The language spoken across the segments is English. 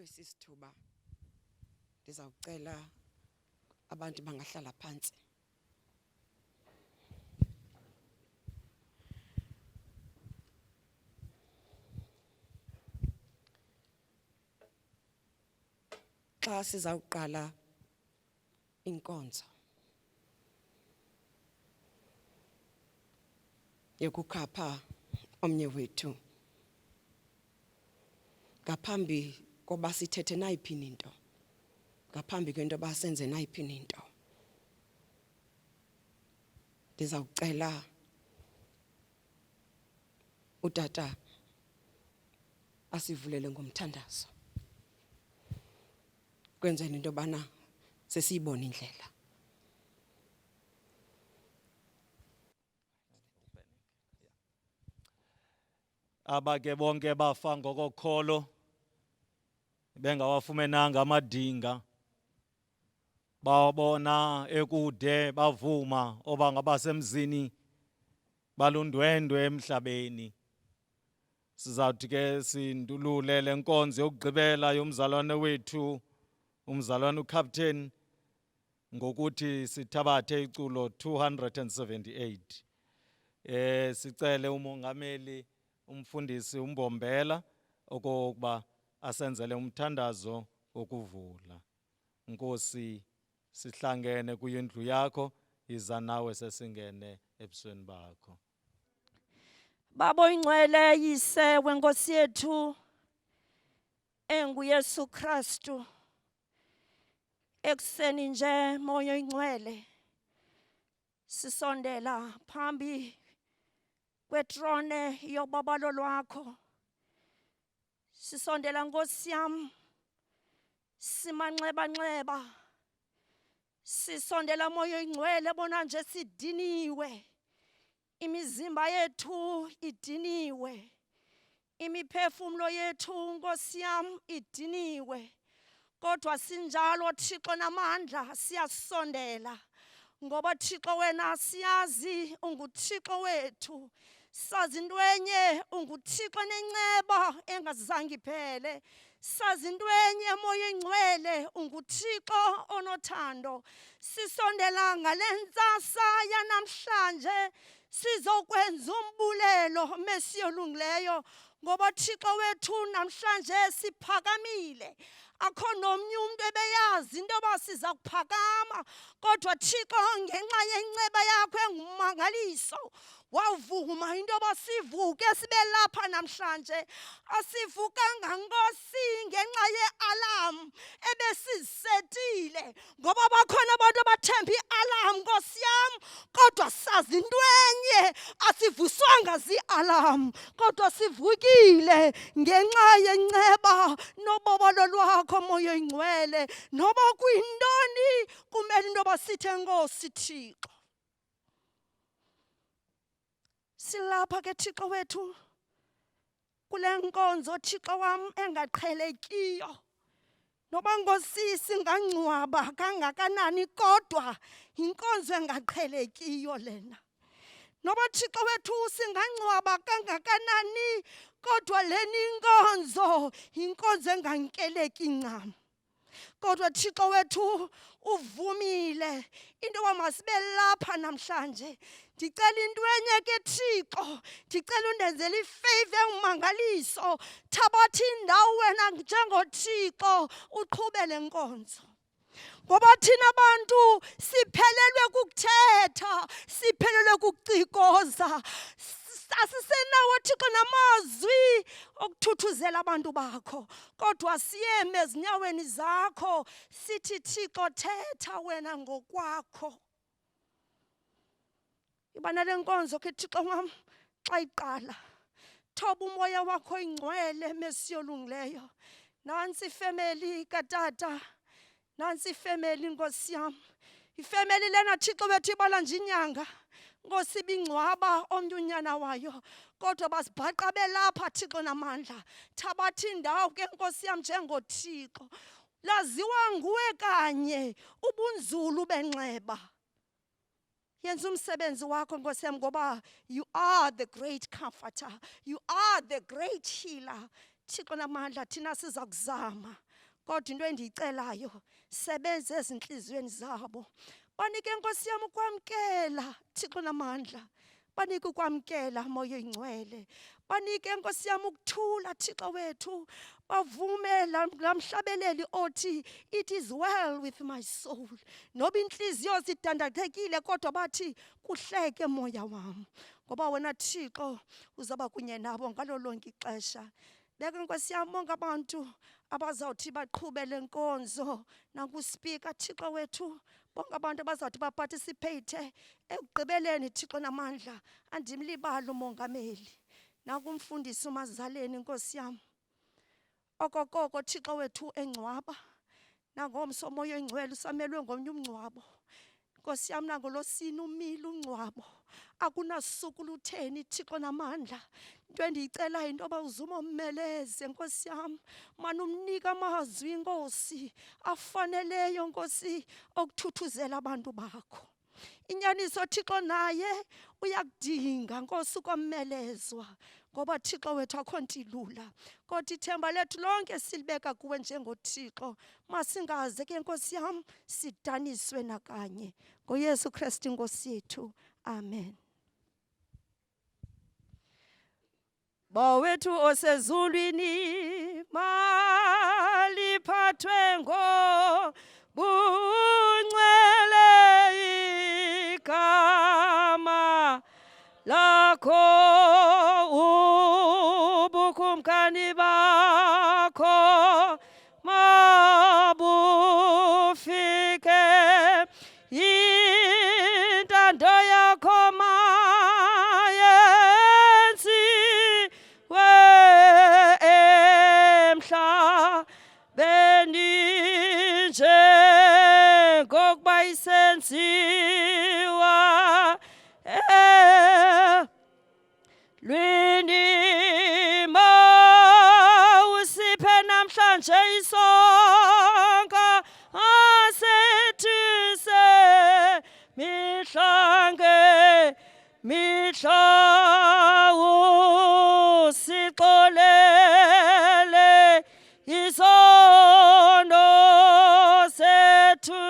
kwesi sithuba ndizawucela abantu bangahlala phansi. Xa sizawuqala inkonzo yokukhapha omnye wethu, ngaphambi koba sithethe nayiphi into, ngaphambi kwento yoba senze nayiphi into, ndizawucela utata asivulele ngomthandazo, kwenzela into yobana sesiyibone indlela. Abake bonke bafa ngokokholo bengawafumenanga amadinga, babona ekude bavuma oba ngabasemzini balundwendwe emhlabeni. Sizawuthi ke sindulule le nkonzo yokugqibela yomzalwane wethu, umzalwane uCaptain, ngokuthi sithabathe iculo 278. Sicele umongameli umfundisi uMbombela okokuba asenzele umthandazo wokuvula. Nkosi, sihlangene kuyindlu yakho, iza nawe sesingene ebusweni bakho. Babo ingcwele yise wenkosi yethu enguYesu Kristu, ekuseni nje moya ingcwele sisondela phambi kwetrone yobabalo lwakho, sisondela Nkosi yam simanxeba-nxeba, sisondela moya ingcwele bona nje sidiniwe, imizimba yethu idiniwe, imiphefumlo yethu Nkosi yam idiniwe, kodwa sinjalo Thixo namandla siyasondela, ngoba Thixo wena siyazi unguThixo wethu, sazi intwenye unguThixo nenceba engazange iphele, sazi intwenye moya ingcwele unguThixo onothando. Sisondela ngale ntsasa yanamhlanje sizokwenza umbulelo mesiyolungileyo, ngoba Thixo wethu namhlanje siphakamile. Akho nomnye umuntu ebeyazi into yoba siza kuphakama, kodwa Thixo ngenxa yenceba yakho engumangaliso wavuma into yoba sivuke sibe lapha namhlanje. Asivukanga Nkosi ngenxa ye-alarm ebesizisetile, ngoba bakhona abantu abathemba i-alarm Nkosi yam, kodwa sazi intwenye asivuswanga zi-alarm, kodwa sivukile ngenxa yenceba nobobalo lwakho moya ingcwele. Noba kuyintoni kumele into yoba sithe Nkosi Thixo. Silapha ke Thixo wethu kule nkonzo Thixo wam engaqhelekiyo, noba Nkosi singangcwaba kangakanani kodwa yinkonzo engaqhelekiyo lena. Noba Thixo wethu singangcwaba kangakanani kodwa lena inkonzo yinkonzo engamkeleki ncam, kodwa Thixo wethu uvumile into yoba masibe lapha namhlanje. Ndicela into enye ke Thixo, ndicela undenzele ifeyva engumangaliso, thabatha indawo wena njengoThixo uqhubele nkonzo, ngoba thina bantu siphelelwe kukuthetha, siphelelwe kukucikoza, asisenawo Thixo namazwi okuthuthuzela abantu bakho, kodwa siyeme ezinyaweni zakho sithi Thixo thetha wena ngokwakho. Ibana le nkonzo ke Thixo wam xa iqala, thoba umoya wakho ingcwele mesiyolungileyo. Nantsi ifemeli katata, nantsi ifemeli Nkosi yam, ifemeli lena Thixo wethu ibala nje inyanga. Nkosi ibingcwaba omnye unyana wayo, kodwa basibhaqa belapha Thixo namandla. Thabatha indawo ke Nkosi yam njengoThixo, laziwa nguwe kanye ubunzulu benxeba. Yenza umsebenzi wakho Nkosi yam, ngoba you are the great comforter, you are the great healer. Thixo namandla thina siza kuzama, Kodwa into endiyicelayo, sebenze ezintliziyweni zabo. Banike Nkosi yam ukwamkela Thixo namandla. Banike ukwamkela Moya Oyingcwele. Banike Nkosi yam ukuthula Thixo wethu. Bavume lamhlabeleli othi, it is well with my soul. Noba inhliziyo zidandathekile kodwa bathi kuhleke moya wam. Ngoba wena Thixo uzaba kunye nabo ngalo lonke ixesha. Beke Nkosi yam bonke abantu abazawuthi baqhubele nkonzo nanguSpeaker Thixo wethu. Bonke abantu abazawuthi baparticipate ekugqibeleni Thixo namandla. Andimlibali umongameli nakumfundisi uMazaleni Nkosi yam. Okokoko Thixo wethu engcwaba. Nangomso Moya Oyingcwele usamelwe ngomnye umngcwabo. Nkosi yam nangolosini umile ungcwabo. Akunasuku lutheni Thixo namandla. Into endiyicelayo into yoba uzuma ummeleze Nkosi yam. Manumnika amazwi inkosi afaneleyo Nkosi okuthuthuzela abantu bakho. Inyaniso Thixo naye uyakudinga Nkosi ukomelezwa. Ngoba Thixo wethu akho nto ilula. Kodwa ithemba lethu lonke silibeka kuwe njengoThixo. Masingaze ke Nkosi yam sidaniswe nakanye. NgoYesu Kristu Nkosi yethu. Amen. Bawethu osezulwini maliphathwe ngobungcwele igama lakho, ubukumkani bakho mabufike, intando yakho mayenziwe emhlabeni njengokuba isenziwa lwini. Mawusiphe namhlanje isonka asethise mihla ngemihla, usixolele izono zethu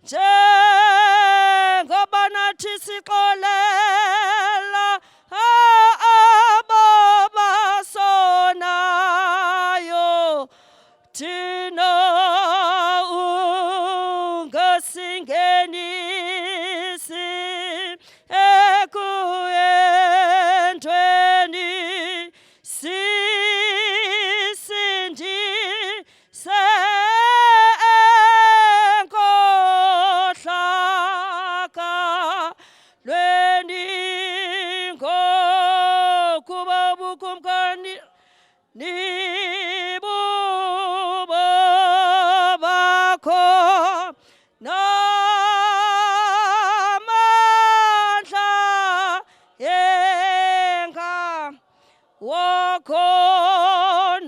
njengoba nathi sixolela abo basonayo. Thina ungasingenisi ekuyendweni, sisindise enkohlakalweni, ngokuba ubukumkani nibubo bakho namandla yengalo wakho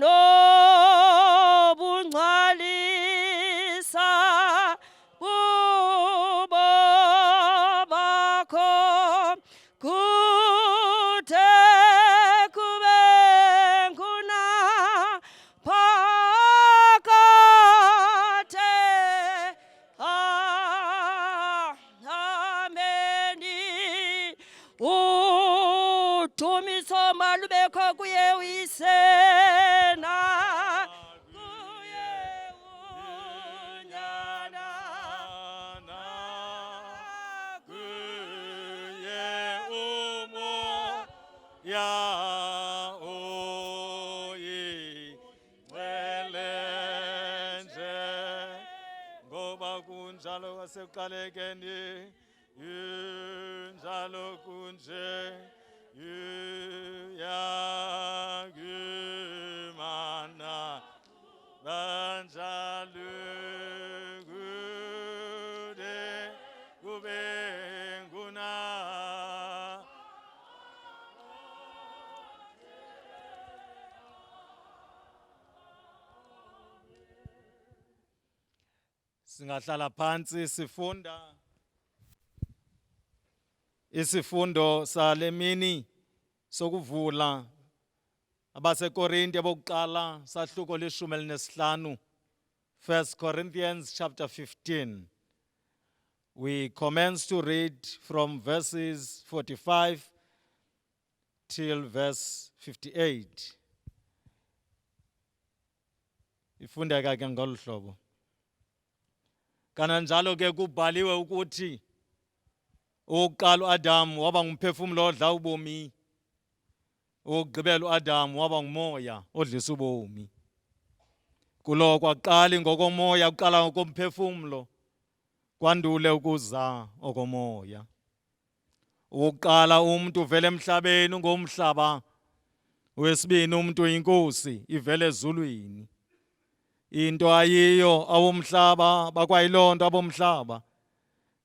nobungcwalisa bubo bakho kude kube ngunaphakade. Ameni. Udumiso malubekho kuye uyisena, kuye unyana, kuye umoya oyingcwele njengoba kunjalo kwasekuqalekeni, njalo kunje yakimana banjalo kude kube nguna. Singahlala phansi sifunda isifundo salemini sokuvula abaseKorinte bokuqala sahluko 15. 1 Corinthians chapter 15. We commence to read from verses 45 till verse 58. Ifundeka ke ngolu hlobo. Kananjalo ke kubhaliwe ukuthi oqala uAdam waba ngumphefumulo odla ubomi. Okugqibela uAdam waba ngumoya odlisa ubomi. Kulo kwaqala ngokomoya kuqala ngokomphefumulo kwandule ukuza okomoya. Oqala umuntu uvela emhlabeni ngomhlaba. Wesibini umuntu uyinkosi ivela ezulwini. Into ayiyo awomhlaba bakwayilonto abomhlaba.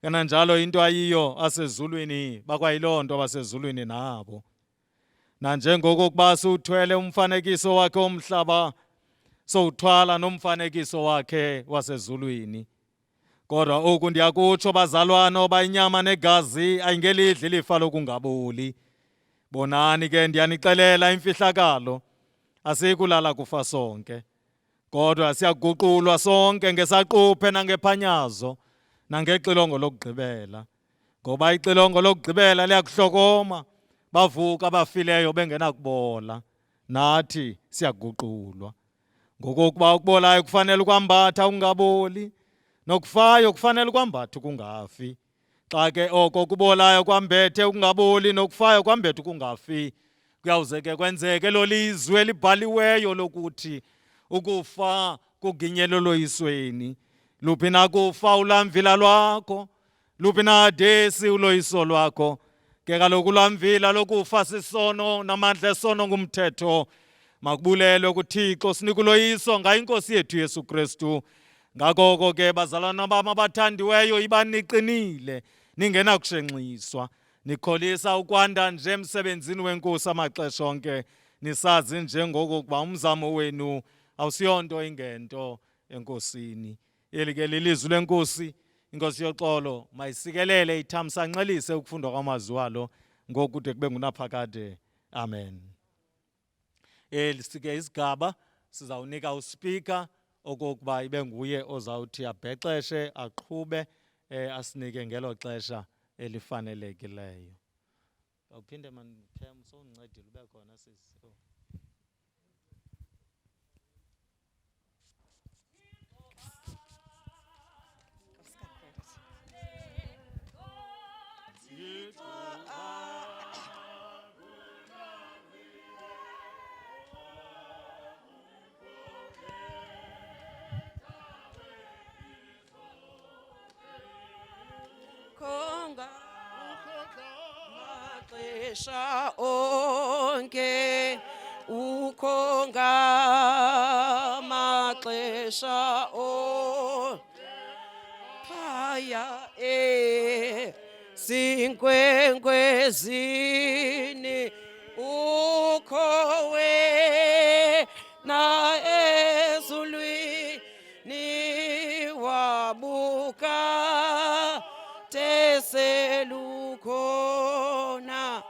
Kananjalo into ayiyo asezulwini bakwayilonto abasezulwini nabo. Nanjengokuba uthwele umfanekiso wakhe omhlaba sowuthwala nomfanekiso wakhe wasezulwini. Kodwa oku ndiyakutsho bazalwana oba inyama negazi ayingelidli ilifa lokungaboli. Bonani ke ndiyanixelela imfihlakalo asikulala kufa sonke. Kodwa siyaguqulwa sonke ngesaquphe nangephanyazo nangexilongo lokugqibela. Ngoba ixilongo lokugqibela liyakuhlokoma bavuka abafileyo bengenakubola. Nathi siyaguqulwa. Ngokokuba ukubolayo kufanele ukwambatha ungaboli, nokufayo kufanele ukwambatha ukungafi. Xa ke oko kubolayo kwambethe ukungaboli nokufayo kwambethe ukungafi, kuyawuze ke kwenzeke lo lizwi elibhaliweyo lokuthi ukufa kuginyelo loyisweni. Luphi na kufa ulamvila lwakho, luphi na desi uloyiso lwakho. Ke kaloku ulamvila lokufa sisono namandla esono ngumthetho. Makubulelwe kuThixo sinika uloyiso ngayo iNkosi yethu Yesu Kristu. Ngakoko ke bazalwana bam abathandiweyo ibaniqinile ningenakushenxiswa. Nikholisa ukwanda nje emsebenzini wenkosi amaxesha onke. Nisazi njengokuba umzamo wenu awusiyonto ingento enkosini. Eli ke lilizwi lenkosi. Inkosi yoxolo mayisikelele ithamsanqelise ukufundwa kwamazwi walo ngokude kube ngunaphakade. Amen. Sike isigaba sizawunika uspika okokuba ibe nguye ozawuthi abhexeshe aqhube asinike ngelo xesha elifanelekileyo. Awuphinde manPam sondincedile ube khona sisi. Konga maxesha onke ukonga maxesha onke phaya sinkwenkwezini ukhowe na ezulwini wabuka teselukhona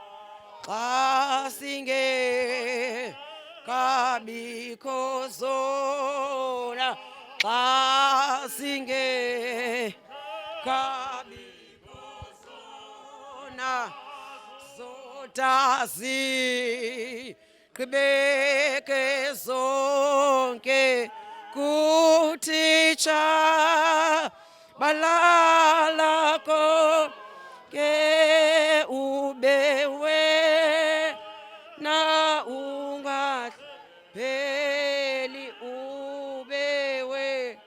xa singekabikho zona xa singekabikho zona zotazigqibeke zonke kuThixo balala konke ubewe na ungapheli ubewe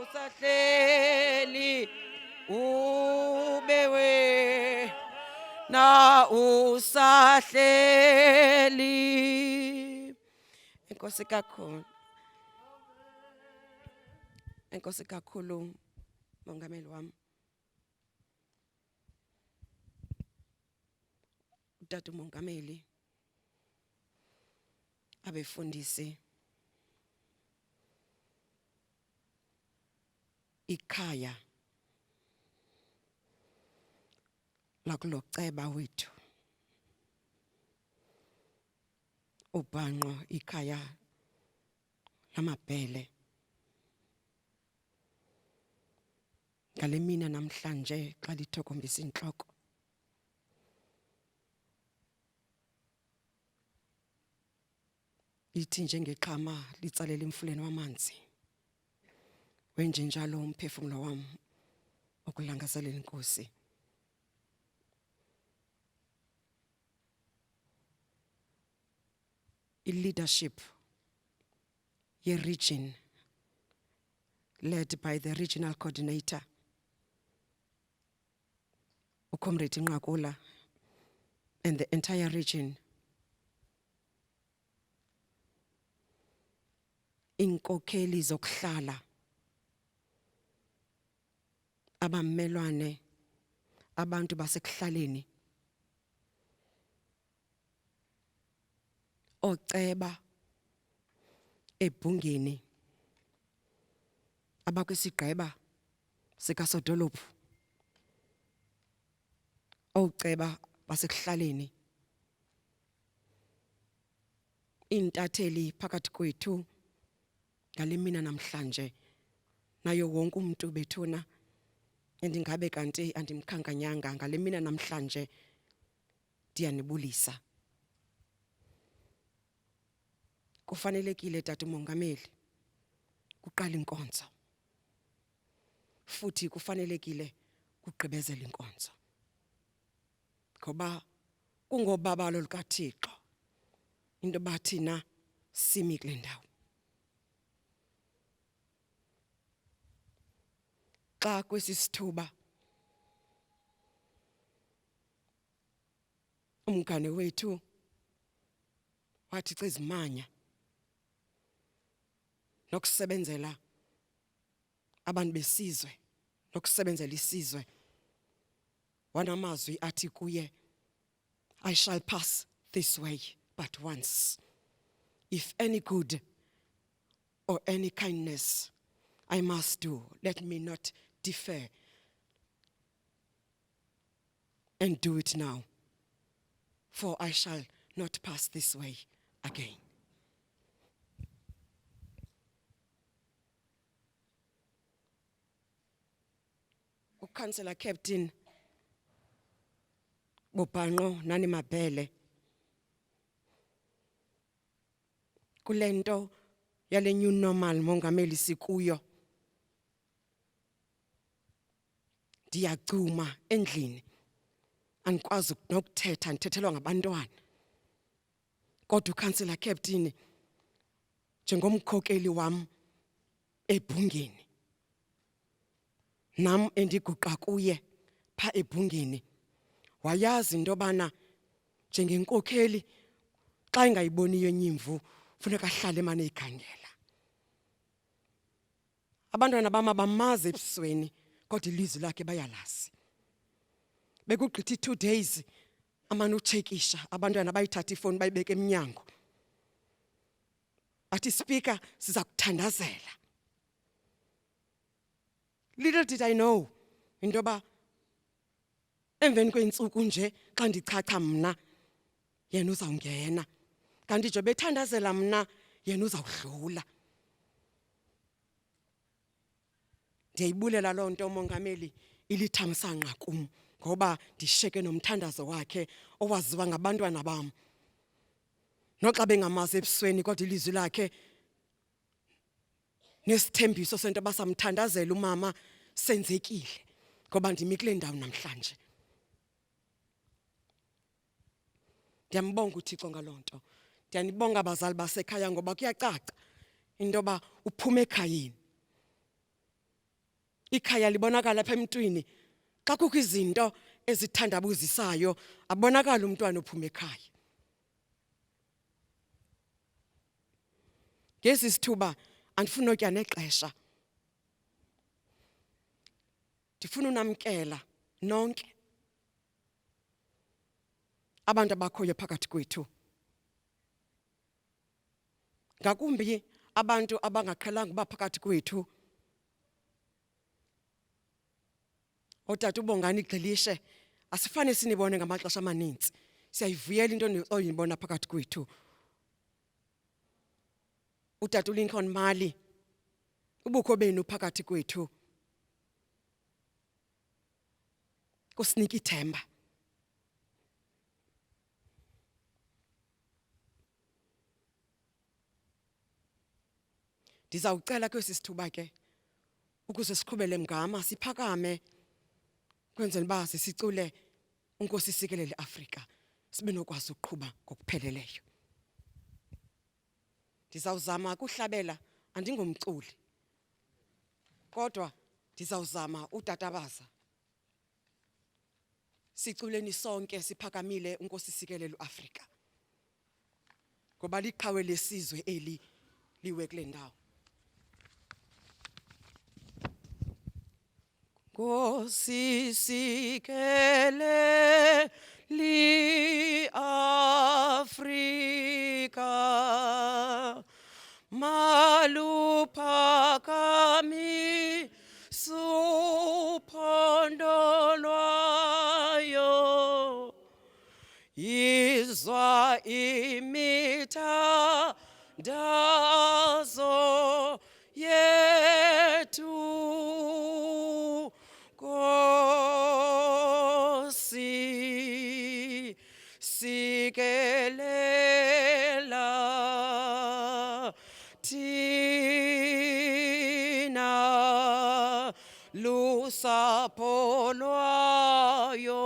usahleli ubewe na usahleli. Enkosi kakhulu. Enkosi kakhulu mongameli wami. Utata umongameli, abefundisi, ikhaya lakuloceba wethu, ubhanqo ikhaya lamabhele ngale mina namhlanje xa lithokombisa inhloko. Ithi njengeqhama litsalela emfuleni wamanzi, wenje njalo umphefumulo wami okulangazelela inkosi. I-leadership ye-region led by the regional coordinator, uComrade Ncakula, and the entire region. Inkokheli zokuhlala, abammelwane, abantu basekuhlaleni, oceba ebhungeni, abakwisigqeba sikasodolophu, oceba basekuhlaleni, intatheli phakathi kwethu ngale mina namhlanje, nayo wonke umuntu bethuna endingabe kanti andimkhankanyanga ngale mina namhlanje, ndiyanibulisa. Kufanelekile tata umongameli kuqala inkonzo, futhi kufanelekile kugqibezela inkonzo, ngoba kungobabalo lukaThixo into bathina simi kule ndawo. Xa kwesisithuba umngane wethu wathi cizimanya nokusebenzela abantu besizwe, nokusebenzela isizwe, wanamazwi athi kuye, I shall pass this way but once. If any good or any kindness I must do, let me not defer, and do it now, for I shall not pass this way again. Councillor Captain Bobhanqo nani Mabhele, kulento yale new normal mongameli sikuyo, ndiyacuma endlini, andikwazi nokuthetha, ndithethelwa ngabantwana. Kodwa uCouncillor Captain njengomkhokeli wam ebhungeni, nam endiguqa kuye pha ebhungeni, wayazi into yobana njengenkokheli xa ingayiboniyo inyimvu funeka ahlale emane eyikhangela. Abantwana bam abamazi ebusweni kodwa ilizwi lakhe bayalazi. Bekugqitha 2 days amane utshekisha, abantwana bayithatha ifowuni bayibeke emnyango, athi Speaker siza kuthandazela. Little did I know into yoba emveni kweentsuku nje xa ndichacha mna yena uzawungena, kanti nje bethandazela mna yena uzawudlula. Ndiyayibulela loo nto umongameli ilithamsanqa kum, ngoba ndishiyeke nomthandazo wakhe owaziwa ngabantwana bam. Noxa bengamazi ebusweni kodwa ilizwi lakhe nesithembiso sento basamthandazela umama senzekile, ngoba ndimi kule ndawo namhlanje. Ndiyambonga uThixo ngaloo nto. Ndiyanibonga abazali basekhaya, ngoba kuyacaca into yoba uphuma ekhayeni. Ikhaya libonakala apha emntwini xa kukho izinto ezithandabuzisayo, abonakala umntwana ophuma ekhaya. Ngesi sithuba andifuna ukutya nexesha, ndifuna unamkela nonke abantu abakhoyo phakathi kwethu, ngakumbi abantu abangaqhelanga uba phakathi kwethu. Otata uBongani Gxilishe, asifane sinibone ngamaxesha amanintsi, siyayivuyela into oyibona phakathi kwethu. uTata uLincoln Mali ubukho benu phakathi kwethu kusinika ithemba. Ndizawucela kwesi sithuba ke ukuze siqhubele mgama siphakame kwenzela uba sisicule Nkosi Sikelel' Afrika sibe nokwazi ukuqhuba ngokupheleleyo. Ndizawuzama ukuhlabela, andingomculi kodwa ndizawuzama utatabaza siculeni sonke siphakamile Nkosi Sikelel' Afrika ngoba liqhawe lesizwe eli liwe kule ndawo. Nkosi Sikelel' Afrika maluphakami suphondo lwayo izwa imithandazo yethu Nkosi Sikelela thina lusapho lwayo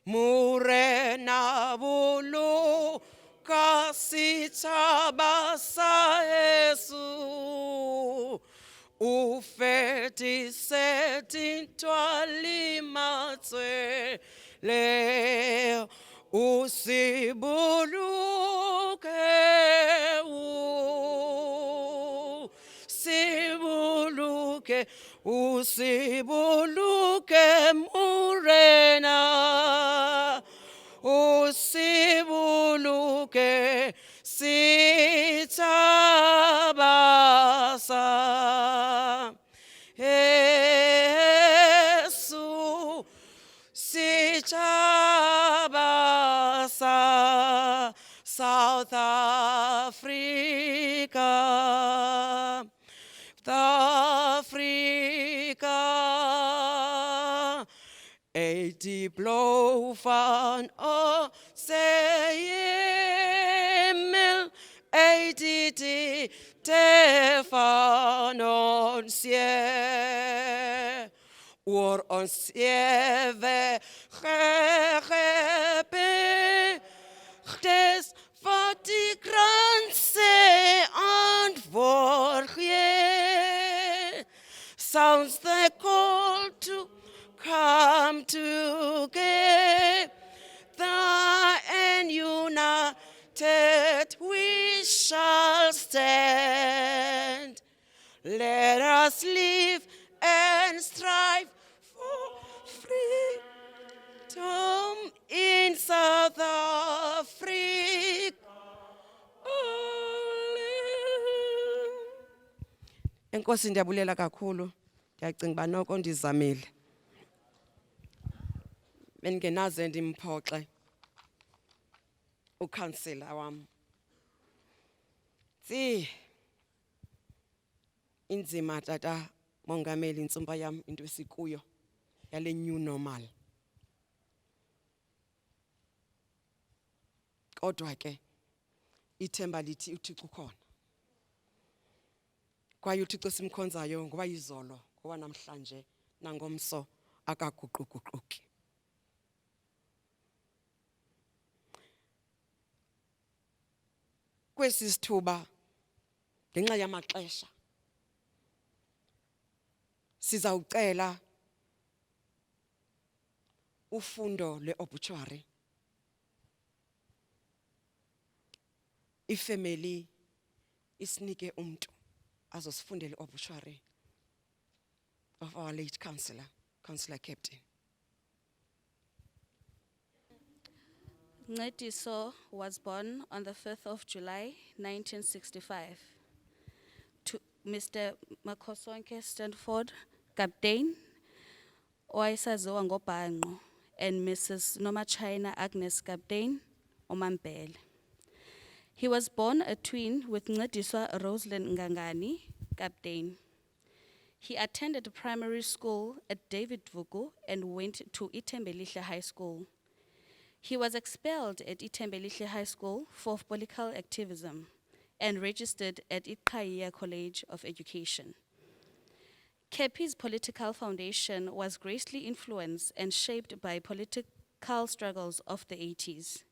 murena bulu kasithaba sa Yesu ufeti seti ntwalimatswe le usibuluke usibuluke murena usibuluke sitabasa Yesu sitabasa South Africa die blå van Himmel, die van ons je, oor ons je weggebeigd wat die grenzen antwoord je, sounds the call to come together and united we shall stand. Let us live and strive for freedom in South Africa. Enkosi ndiyabulela kakhulu. Ndiyacinga uba noko ndizamile. Bengenaze ndimphoxe ukhansela wam. Inzima tata mongameli intsumpa yam into esikuyo yale new normal. Kodwa ke ithemba lithi uThixo ukhona. Kwaye uThixo simkhonzayo ngoba izolo ngoba namhlanje nangomso akaguquguquki. Kwesi sithuba ngenxa yamaxesha sizawucela ufundo le-obituary ifamily isinike umuntu azosifundela i-obituary of our late Councillor Captain. Ncediso was born on the 5th of July, 1965, to Mr. Makosonke Stanford Captain, owayesaziwa ngoBhanqo, and Mrs. Nomachina Agnes Captain, Omampele. He was born a twin with Ncediso Rosalind Ngangani, Captain. He attended primary school at David Vuku and went to Itembelihle High School. He was expelled at Itembelihle High School for political activism and registered at Cllr College of Education. Kepi's political foundation was greatly influenced and shaped by political struggles of the 80s.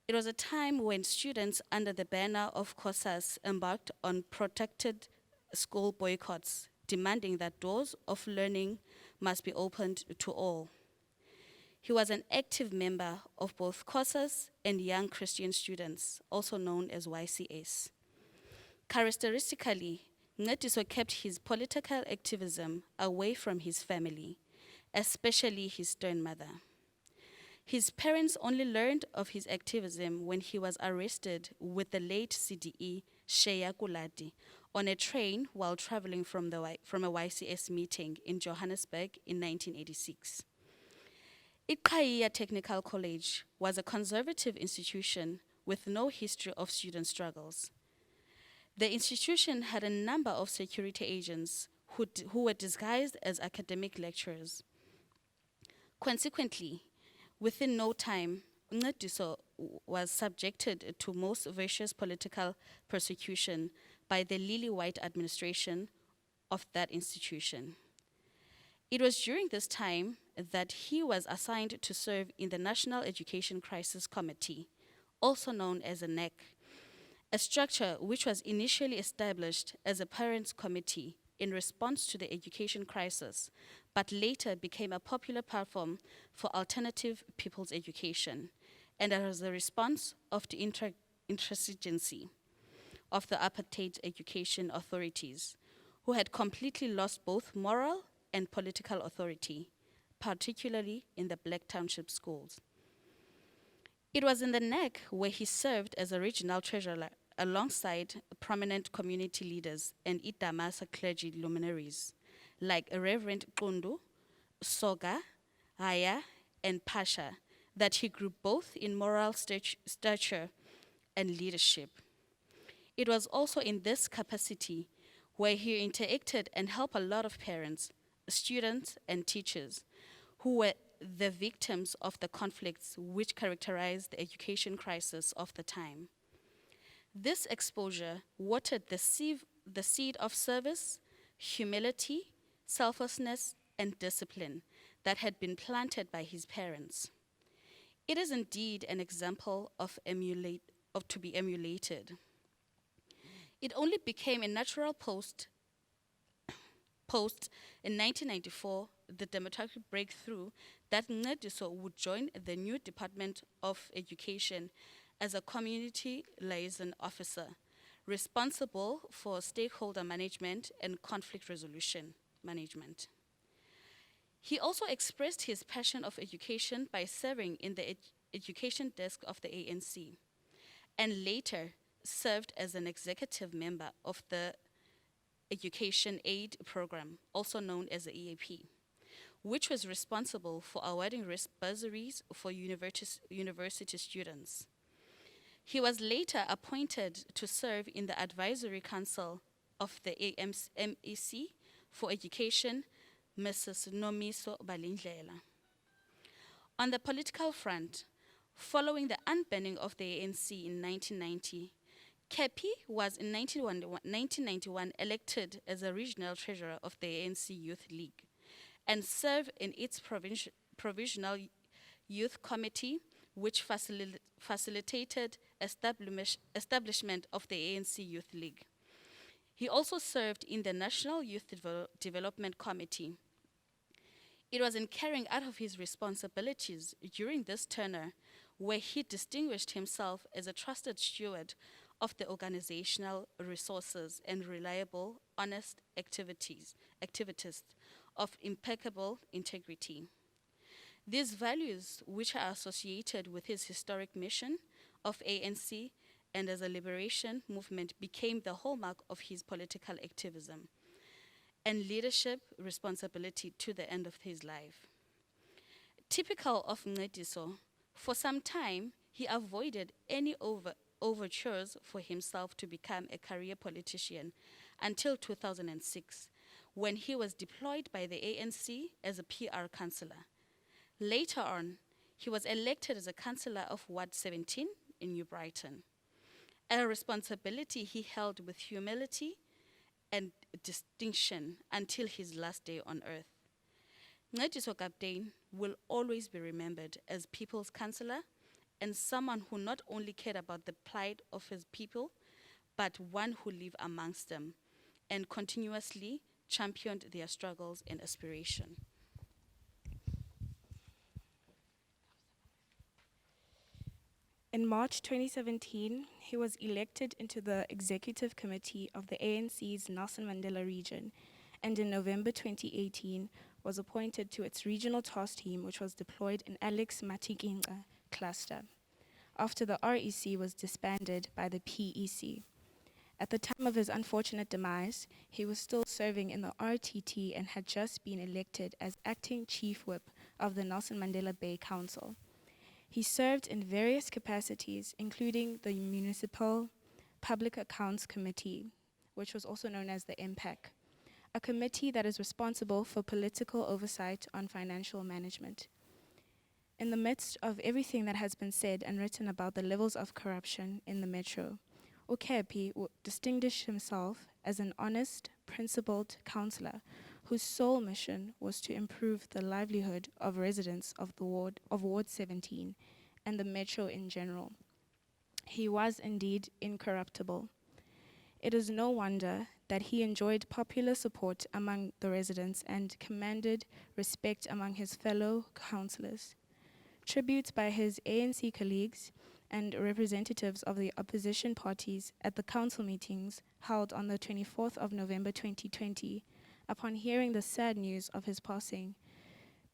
It was a time when students under the banner of COSAS embarked on protracted school boycotts, demanding that doors of learning must be opened to all. He was an active member of both COSAS and Young Christian Students, also known as YCS. Characteristically, Ncediso kept his political activism away from his family, especially his stern mother. His parents only learned of his activism when he was arrested with the late CDE, Sheya Kulati, on a train while traveling from a YCS meeting in Johannesburg in 1986. Cllr Technical College was a conservative institution with no history of student struggles. The institution had a number of security agents who were disguised as academic lecturers. Consequently, within no time, Ncediso was subjected to most vicious political persecution by the lily-white administration of that institution. It was during this time that he was assigned to serve in the National Education Crisis Committee, also known as a NEC, a structure which was initially established as a parents' committee in response to the education crisis, but later became a popular platform for alternative people's education, and as a response of the intransigency of the apartheid education authorities, who had completely lost both moral and political authority, particularly in the Black Township schools. It was in the NEC where he served as a regional treasurer alongside prominent community leaders and Idamasa clergy luminaries like Reverend Kundu, Soga, Haya, and Pasha, that he grew both in moral stature and leadership. It was also in this capacity where he interacted and helped a lot of parents, students, and teachers who were the victims of the conflicts which characterized the education crisis of the time. This exposure watered the seed of service, humility, selflessness, and discipline that had been planted by his parents. It is indeed an example to be emulated. It only became a natural post in 1994, the democratic breakthrough, that Ncediso would join the new Department of Education as a community liaison officer, responsible for stakeholder management and conflict resolution management. He also expressed his passion of education by serving in the education desk of the ANC, and later served as an executive member of the Education Aid Program, also known as the EAP, which was responsible for awarding bursaries for university students. He was later appointed to serve in the Advisory Council of the MEC for Education, Mrs. Ncediso Balindlela. On the political front, following the unbanning of the ANC in 1990, Kepi was in 1991 elected as a regional treasurer of the ANC Youth League and served in its provisional youth committee, which facilitated establishment of the ANC Youth League. He also served in the National Youth Development Committee. It was in carrying out of his responsibilities during this tenure where he distinguished himself as a trusted steward of the organizational resources and reliable, honest activist of impeccable integrity. These values, which are associated with his historic mission of ANC and as a liberation movement, became the hallmark of his political activism and leadership responsibility to the end of his life. Typical of Ncediso, for some time, he avoided any overtures for himself to become a career politician until 2006, when he was deployed by the ANC as a PR councillor. Later on, he was elected as a councillor of Ward 17 in New Brighton, a responsibility he held with humility and distinction until his last day on earth. Ncediso Captain will always be remembered as people's councillor and someone who not only cared about the plight of his people, but one who lived amongst them and continuously championed their struggles and aspiration. In March 2017, he was elected into the executive committee of the ANC's Nelson Mandela region, and in November 2018 was appointed to its regional task team, which was deployed in Alex Matikinga cluster, after the REC was disbanded by the PEC. At the time of his unfortunate demise, he was still serving in the RTT and had just been elected as acting chief whip of the Nelson Mandela Bay Council. He served in various capacities, including the Municipal Public Accounts Committee, which was also known as the MPAC, a committee that is responsible for political oversight on financial management. In the midst of everything that has been said and written about the levels of corruption in the metro, Ukepi distinguished himself as an honest, principled councillor whose sole mission was to improve the livelihood of residents of Ward 17 and the metro in general. He was indeed incorruptible. It is no wonder that he enjoyed popular support among the residents and commanded respect among his fellow councillors. Tributes by his ANC colleagues and representatives of the opposition parties at the council meetings held on the 24th of November 2020, upon hearing the sad news of his passing,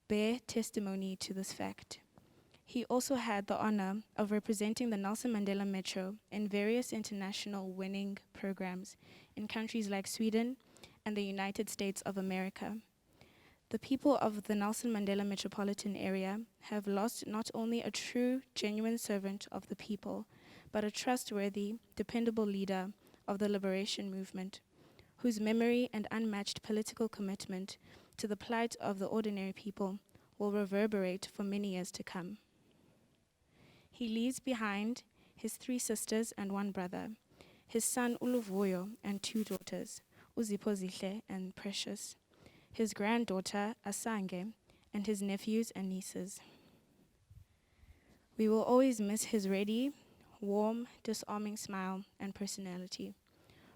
bear testimony to this fact. He also had the honor of representing the Nelson Mandela Metro in various international winning programs in countries like Sweden and the United States of America. The people of the Nelson Mandela metropolitan area have lost not only a true, genuine servant of the people, but a trustworthy, dependable leader of the liberation movement, whose memory and unmatched political commitment to the plight of the ordinary people will reverberate for many years to come. He leaves behind his 3 sisters and 1 brother, his son Uluvuyo and 2 daughters, Uzipho and Precious, his granddaughter Asange, and his nephews and nieces. We will always miss his ready, warm, disarming smile and personality.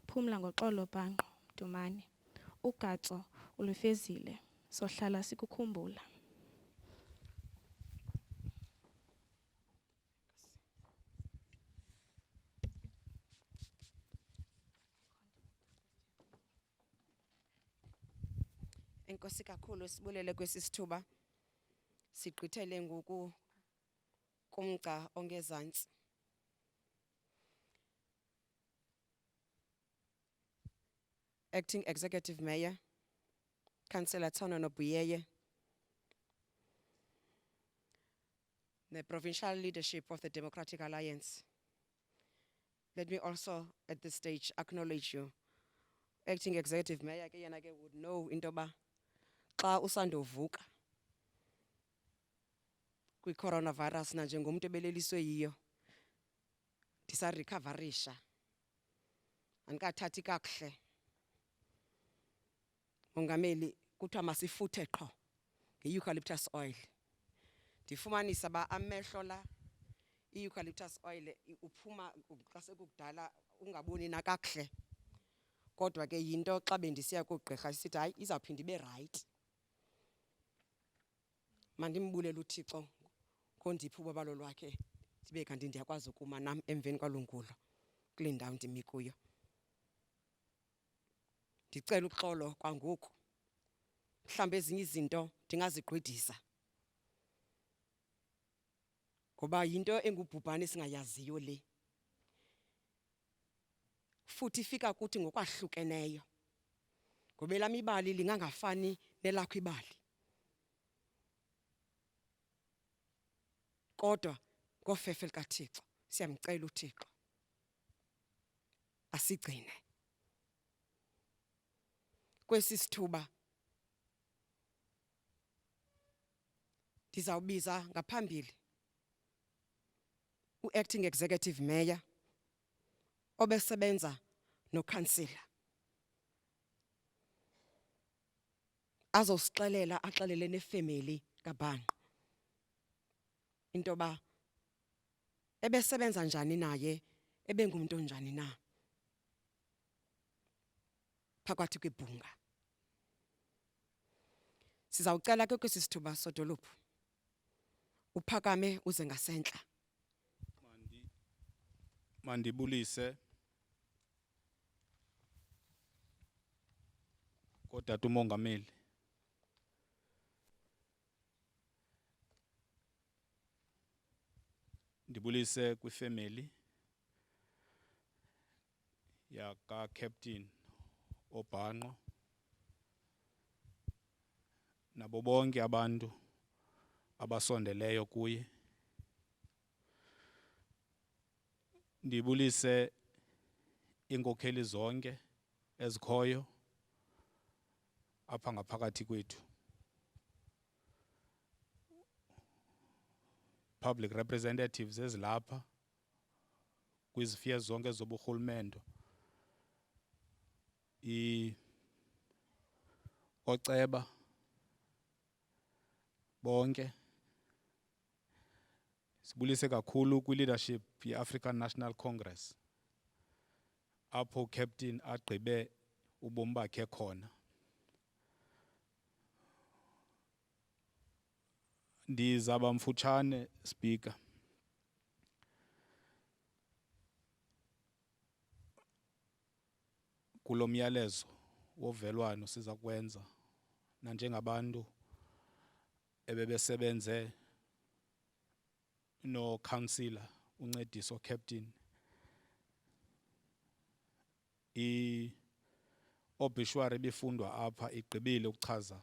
Phumla ngoxolo bhanqo, Dumani. Ugatso ulufezile, sohlala sikukhumbula. Enkosi kakhulu sibulele kwesisithuba sigqithele ngoku kumgca ongezantsi. Acting Executive Mayor, Councillor Tsono Nobuyeye, the provincial leadership of the Democratic Alliance. Let me also at this stage acknowledge you. Acting Executive Mayor ke yena ke would know into ba xa usandovuka kwi-coronavirus na njengomuntu ebeleliswe yiyo ndisarikavarisha andikathathi kakuhle. Mongameli kuthiwa masifuthe qho nge-eucalyptus oil. Ndifumanisa ba amehlo la i-eucalyptus oil uphuma xa sekudala ungaboni nakakuhle. Kodwa ke yinto xa bendisiya kugqirha sithi hayi izawuphinda ibe right. Mandimbulela uThixo kondiphi ubabalo lwakhe ndibe kanti ndiyakwazi ukuma nam emveni kwalungulo kule ndawo ndimi kuyo. Ndicela uxolo kwangoku. Mhlawumbe ezinye izinto ndingazigqwidisa. Ngoba yinto engubhubhane singayaziyo le. Futhi ifika kuthi ngokwahlukeneyo. Ngoba elami ibali lingangafani nelakho ibali. Kodwa ngofefe likaThixo siyamcela uThixo asigcine. Kwesi sithuba ndizawubiza ngaphambili uActing Executive Mayor obesebenza noCouncillor azosixelela axelele nefamily kaBhanqa intoba ebesebenza njani naye, ebengumuntu onjani na phakathi kwebhunga. Sizawucela ke kwesi sithuba sodolophu uphakame uze ngasentla. Mandibulise kodwa umongameli. Ndibulise kwifamily yaka Captain Obhanqo nabo bonke abantu abasondeleyo kuye. Ndibulise inkokheli zonke ezikhoyo apha ngaphakathi kwethu. Public representatives ezilapha kwizifeya zonke zoburhulumente. Oceba bonke. Sibulise kakhulu kwi-leadership ye-African National Congress apho Captain agqibe ubomi bakhe khona. Ndizaba mfutshane, Speaker. Kulo myalezo wovelwano siza kwenza nanjengabantu ebebesebenze no Councillor Ncediso Captain. Obituary befundwa apha igqibile ukuchaza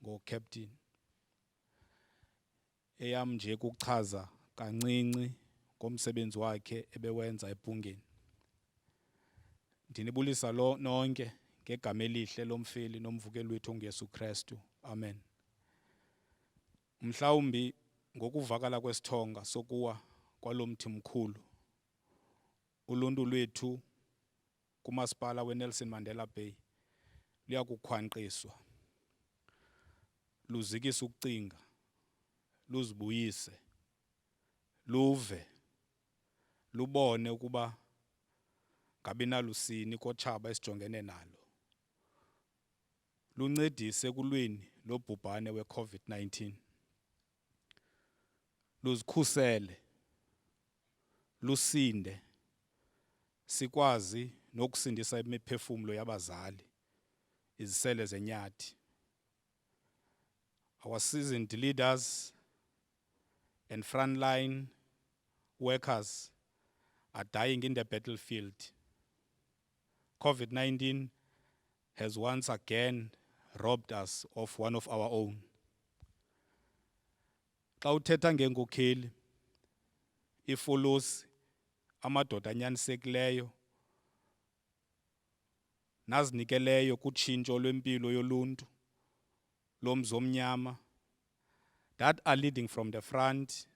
ngo-Captain. Eyam nje kuchaza kancinci ngomsebenzi wakhe ebewenza ebhungeni. Ndinibulisa nonke ngegama elihle lomfeli nomvukeli wethu onguYesu Kristu. Amen. Mhlawumbi ngokuvakala kwesithonga sokuwa kwalomthi mkhulu, uluntu lwethu kumasipala weNelson Mandela Bay luyakukhwankqiswa, luzikisa ukucinga, luzibuyise, luve, lubone ukuba ngabi nalusini kotshaba esijongene nalo. Luncedise kulweni lobhubhane we-COVID-19. Luzikhusele, lusinde, sikwazi nokusindisa imiphefumlo yabazali, izisele zenyathi. Our seasoned leaders and frontline workers are dying in the battlefield. COVID-19 has once again robbed us of one of our own. Xa uthetha ngenkokheli, ifolosi, amadoda anyanisekileyo, nazinikeleyo kutshintsho lwempilo yoluntu, lomzi omnyama, that are leading from the front,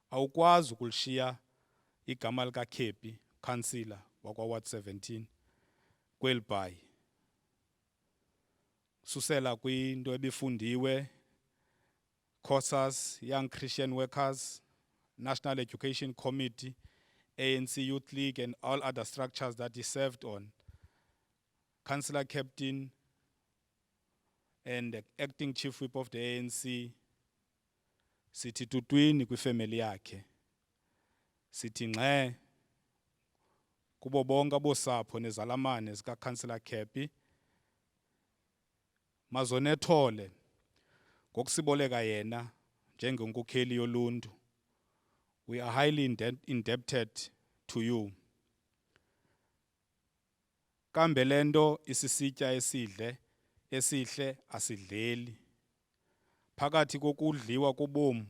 awukwazi ukulishiya igama likaKhepi, Councillor wakwa Ward 17, kweli bhayi. Susela kwinto ebifundiwe, COSAS, Young Christian Workers, National Education Committee, ANC Youth League and all other structures that he served on. Councillor Captain and the acting chief whip of the ANC, sithi tutwini kwifamily yakhe. Sithi ngxe kubo bonke abosapho nezalamane zika Councillor Kepi, mazonethole ngokusiboleka yena njengenkokheli yoluntu. We are highly indebted to you. Kambe lento isisitya esihle asidleli. Phakathi kokudliwa kobomu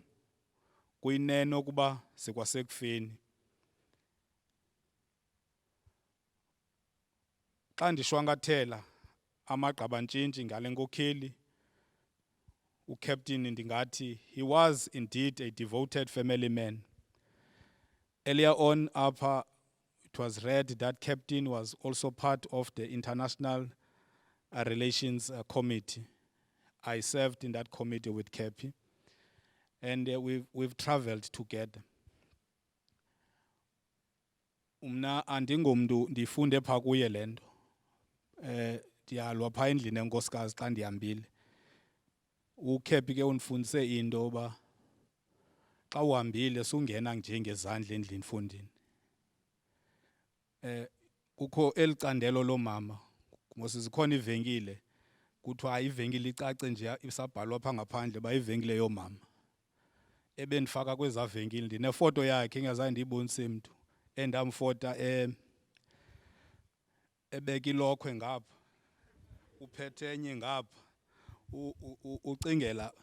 kuyinene ukuba sikwasekufeni. xa ndishwankathela amagqabantshintshi ngale nkokheli uCaptain ndingathi he was indeed a devoted family man. Earlier on apha it was read that Captain was also part of the International Relations Committee. I served in that committee with Cappy, and we've traveled together. Mna andingomntu ndifunde phaa kuye le nto. Ndiyalwa phaa endlini enkosikazi xa ndihambile. uCappy ke undifundise into yoba xa uhambile sungena nje ngezandla endlini fondini. Kukho eli candelo lomama, mos zikhona ivenkile kuthiwa ivenkile icace nje isabhalwa phaa ngaphandle uba ivenkile yoomama. Ebendifaka kwezaa venkile ndinefoto yakhe engazange ndiyibonise mntu endamfota ebeka ilokhwe ngapha uphethe enye ngapha ucingela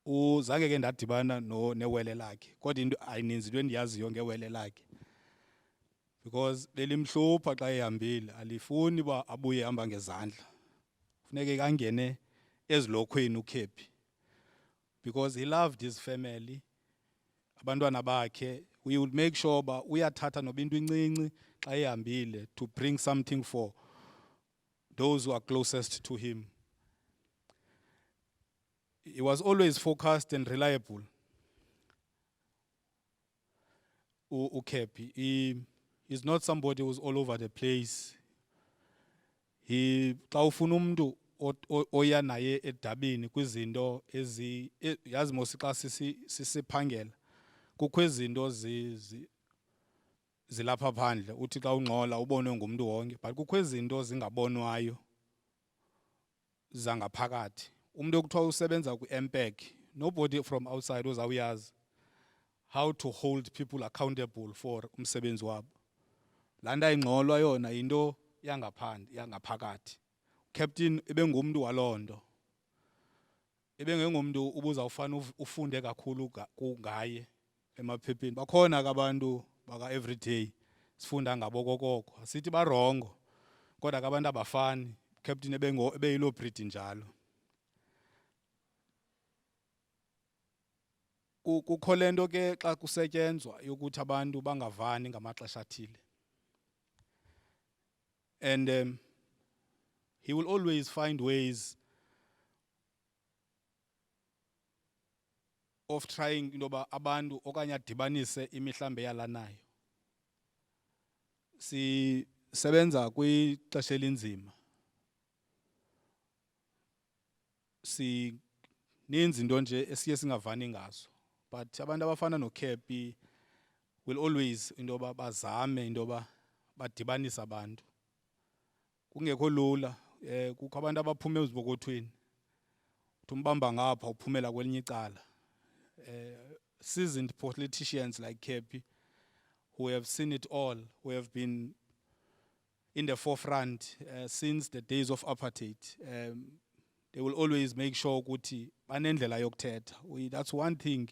uzange ke ndadibana newele lakhe kodwa into ayininzi into endiyaziyo ngewele lakhe because belimhlupha xa ehambile alifuni uba abuye ehamba ngezandla funeke kangene ezilokhweni uCappy because he loved his family abantwana bakhe. We would make sure uba uyathatha noba into incinci xa ehambile to bring something for those who are closest to him. He was always focused and reliable. uCappy, he's not somebody who's all over the place. Xa ufuna umuntu oya naye edabini kwizinto yazi mos xa sisiphangela kukho izinto zilapha phandle uthi xa ungxola ubonwe ngumntu wonke but kukho izinto zingabonwayo zangaphakathi. Umuntu okuthiwa usebenza kwi-MPEC, nobody from outside ozawuyazi how to hold people accountable for umsebenzi wabo. Laa nto ayingxolwa yona yinto yangaphandle yangaphakathi. Captain ebengumntu waloo nto. Ebengengomntu ubuzawufana ufunde kakhulu ngaye emaphepheni. Bakhona ke abantu baka everyday sifunda ngabo kokoko. Asithi barongo kodwa ke abantu abafani. Captain ebeyilo breed njalo. Kukho le nto ke xa kusetyenzwa yokuthi abantu bangavani ngamaxesha athile. And he will always find ways of trying into yoba abantu okanye adibanise imihlambi eyalanayo. Sisebenza kwixesha elinzima. Sininzi into nje esiye singavani ngazo. But abantu abafana noCappy will always into yoba bazame into yoba badibanise abantu. Kungekho lula, kukho abantu abaphuma ezipokothweni. Uthi umbamba ngapha uphumela kwelinye icala. Seasoned politicians like Cappy who have seen it all, who have been in the forefront since the days of apartheid. They will always make sure ukuthi banendlela yokuthetha. That's one thing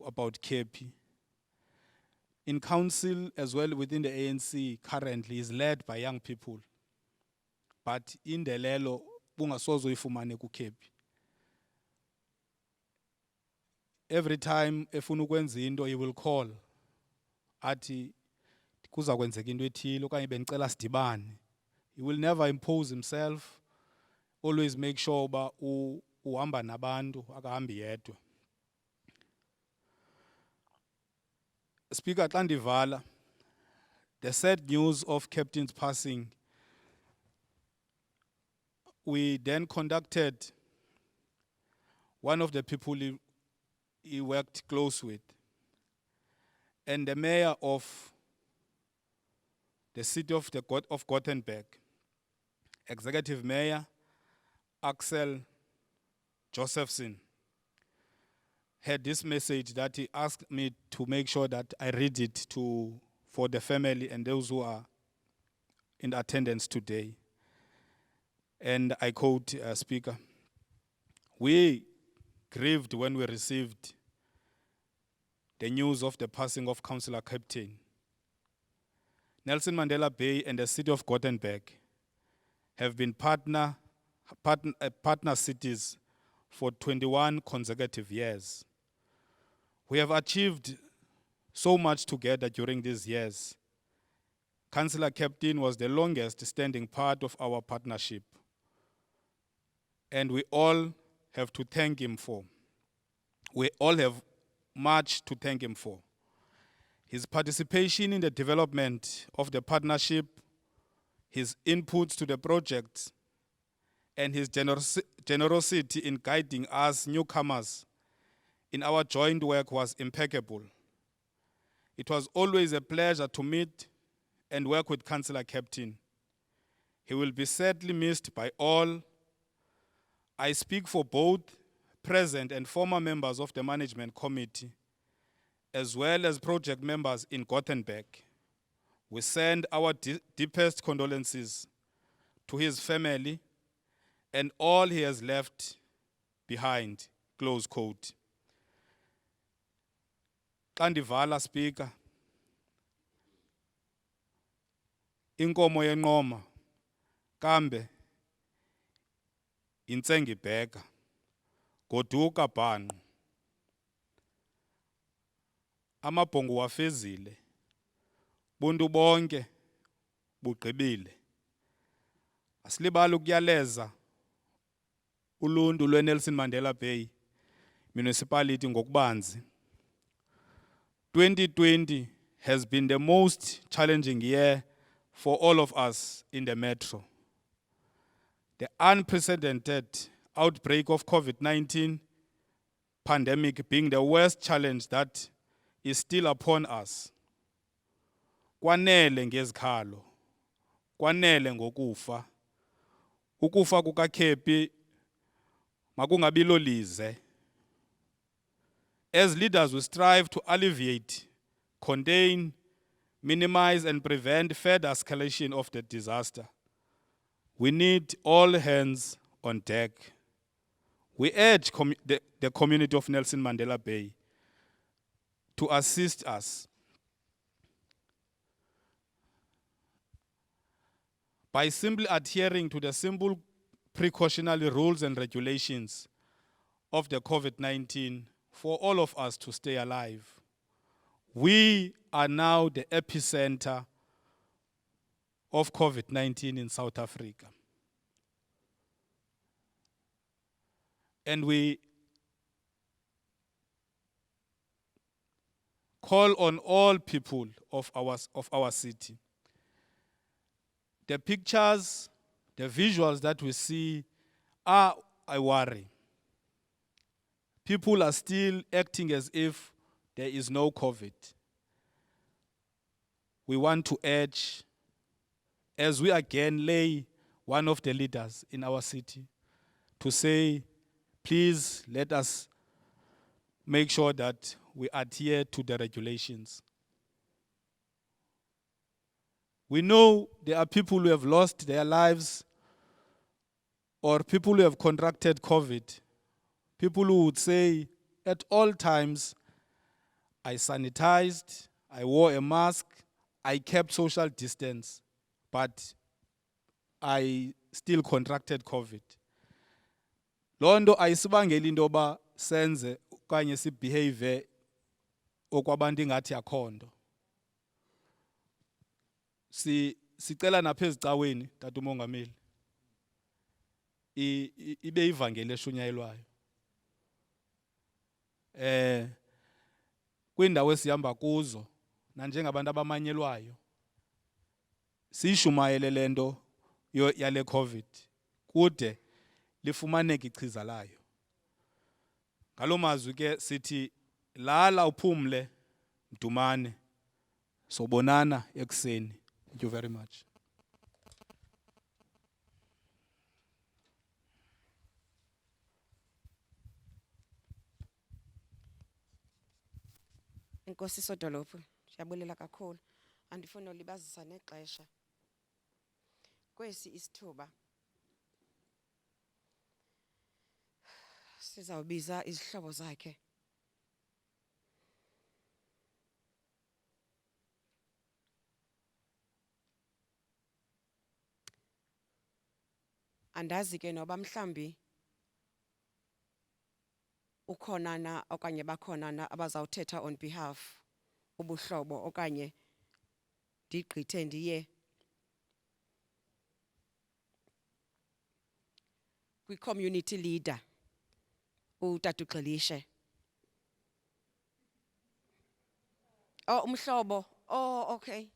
about Cappy. In council as well within the ANC currently is led by young people. But indelelo bungasoze uyifumane kuCappy. Every time efuna ukwenza into he will call athi kuza kwenzeka into ethile okanye bendicela sidibane. He will never impose himself. Always make sure uba uhamba nabantu akahambi yedwa. Speaker, xa ndivala, the sad news of Captain's passing, we then conducted one of the people he worked close with, and the mayor of the city of Gothenburg, executive mayor Axel Josephson, had this message that he asked me to make sure that I read it for the family and those who are in attendance today. And I quote, Speaker, "We grieved when we received the news of the passing of Councillor Captain. Nelson Mandela Bay and the city of Gothenburg have been partner cities for 21 consecutive years. We have achieved so much together during these years. Councillor Captain was the longest standing part of our partnership, and we all have to thank him for. We all have much to thank him for. His participation in the development of the partnership, his inputs to the project, and his generosity in guiding us newcomers in our joint work was impeccable. It was always a pleasure to meet and work with Councillor Captain. He will be sadly missed by all. I speak for both present and former members of the management committee, as well as project members in Gothenburg. We send our deepest condolences to his family and all he has left behind, close quote. Kandivala speaker, inkomo yenqoma, kambe, Ncedibheka, goduka bhanqo. Amabhongo wafezile, buntu bonke, bugqibile. Asilibali ukuyaleza uluntu lweNelson Mandela Bay Municipality ngokubanzi. 2020 has been the most challenging year for all of us in the metro. The unprecedented outbreak of COVID-19 pandemic being the worst challenge that is still upon us. Kwanele ngezikhalo, kwanele ngokufa. Ukufa kukaKhepi makungabilo lize. As leaders, we strive to alleviate, contain, minimize and prevent further escalation of the disaster. We need all hands on deck. We urge the community of Nelson Mandela Bay to assist us by simply adhering to the simple precautionary rules and regulations of the COVID-19 for all of us to stay alive. We are now the epicenter of COVID-19 in South Africa. And we call on all people of our city. The pictures, the visuals that we see are a worry. People are still acting as if there is no COVID. We want to urge, as we again lay one of the leaders in our city, to say, please let us make sure that we adhere to the regulations. We know there are people who have lost their lives or people who have contracted COVID. People who would say, at all times, I sanitized, I wore a mask, I kept social distance, but I still contracted COVID. Londo ayisibangeli into yoba senze okanye sibehave okwabantu ingathi akhondo. Sicela napha ezicaweni tata umongameli ibe ivangeli eshunyayelwayo. Kwindawo esihamba kuzo nanjengabantu abamanyelwayo sishumayele lento yale COVID kude lifumaneke ichiza layo. Ngalo mazwi ke sithi lala uphumle mdumane sobonana ekuseni. Thank you very much. Ncediso dolophu, siyabulela kakhulu. Andifuna ulibazisa nexesha. Kwesi isithuba sizawubiza izihlobo zakhe. Andazi ke noba mhlambi ukhona na okanye bakhona na abazawuthetha on behalf ubuhlobo okanye ndigqithe ndiye kwi-community leader uTata uXelishe. Oh umhlobo. Oh okay.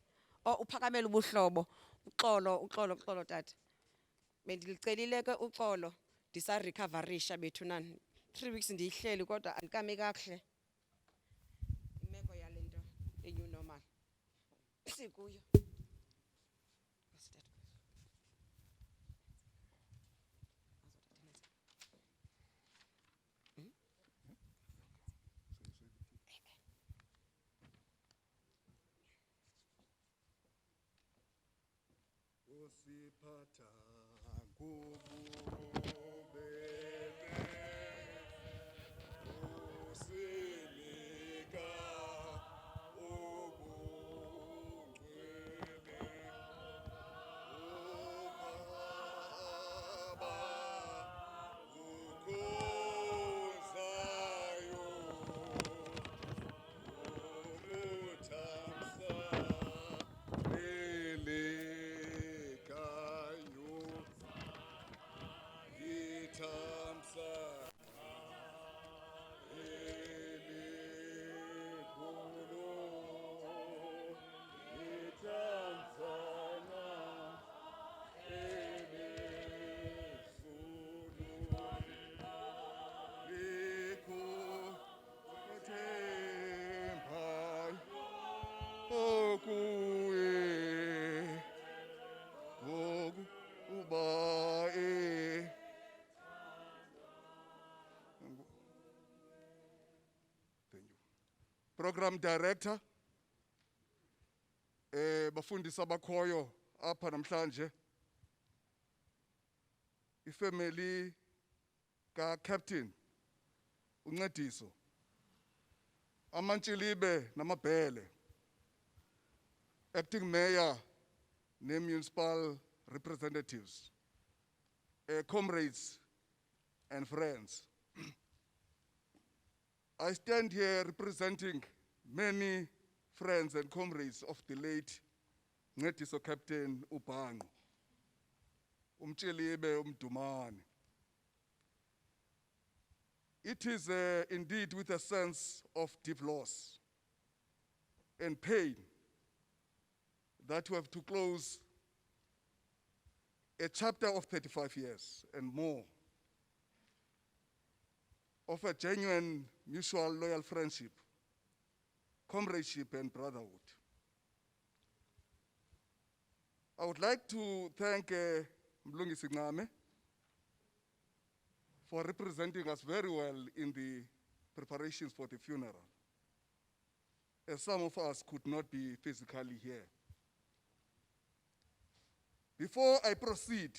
Oh uphakamela ubuhlobo. Uxolo tata. Bendilicelile ke uxolo ndisa-recoverisha bethu nani. 3 weeks ndiyihleli kodwa andikame kakuhle. Imeko yale nto e-new normal. Sikuyo. Usiphatha ngobubele, usinika ubungcwele, umaba ukhuzayo, umuthamsa elekayo, ithamsa elikhulu, ithamsana elisulu, likuthembayo okuye ngokuba Thank you. Program Director, bafundisi abakhoyo apha namhlanje, ifamily ka-Captain Ncediso, amantshilibe namabhele, acting mayor ne-municipal representatives, comrades and friends. I stand here representing many friends and comrades of the late Ncediso Captain Ubhanqo, umtshilibe umdumane. It is indeed with a sense of deep loss and pain that we have to close a chapter of 35 years and more of a genuine mutual loyal friendship, comradeship and brotherhood. I would like to thank Mlungisi Ncame for representing us very well in the preparations for the funeral, as some of us could not be physically here. Before I proceed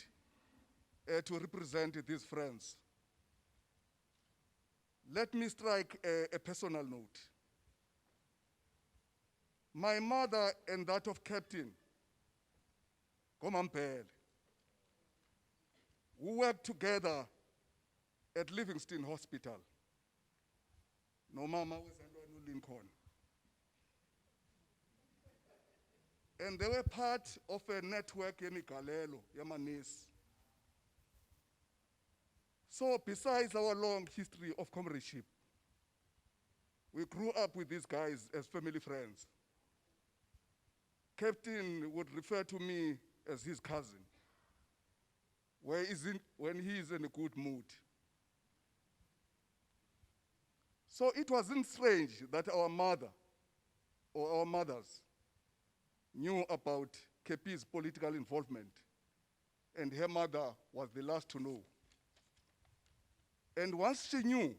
to represent these friends, let me strike a personal note. My mother and that of Captain Gomampele, who worked together at Livingston Hospital. No mama was Lincoln. And they were part of a network in Cllr, Yamanis. So besides our long history of comradeship, we grew up with these guys as family friends. Captain would refer to me as his cousin, when he is in a good mood. So it wasn't strange that our mother or our mothers knew about KP's political involvement, and her mother was the last to know. And once she knew,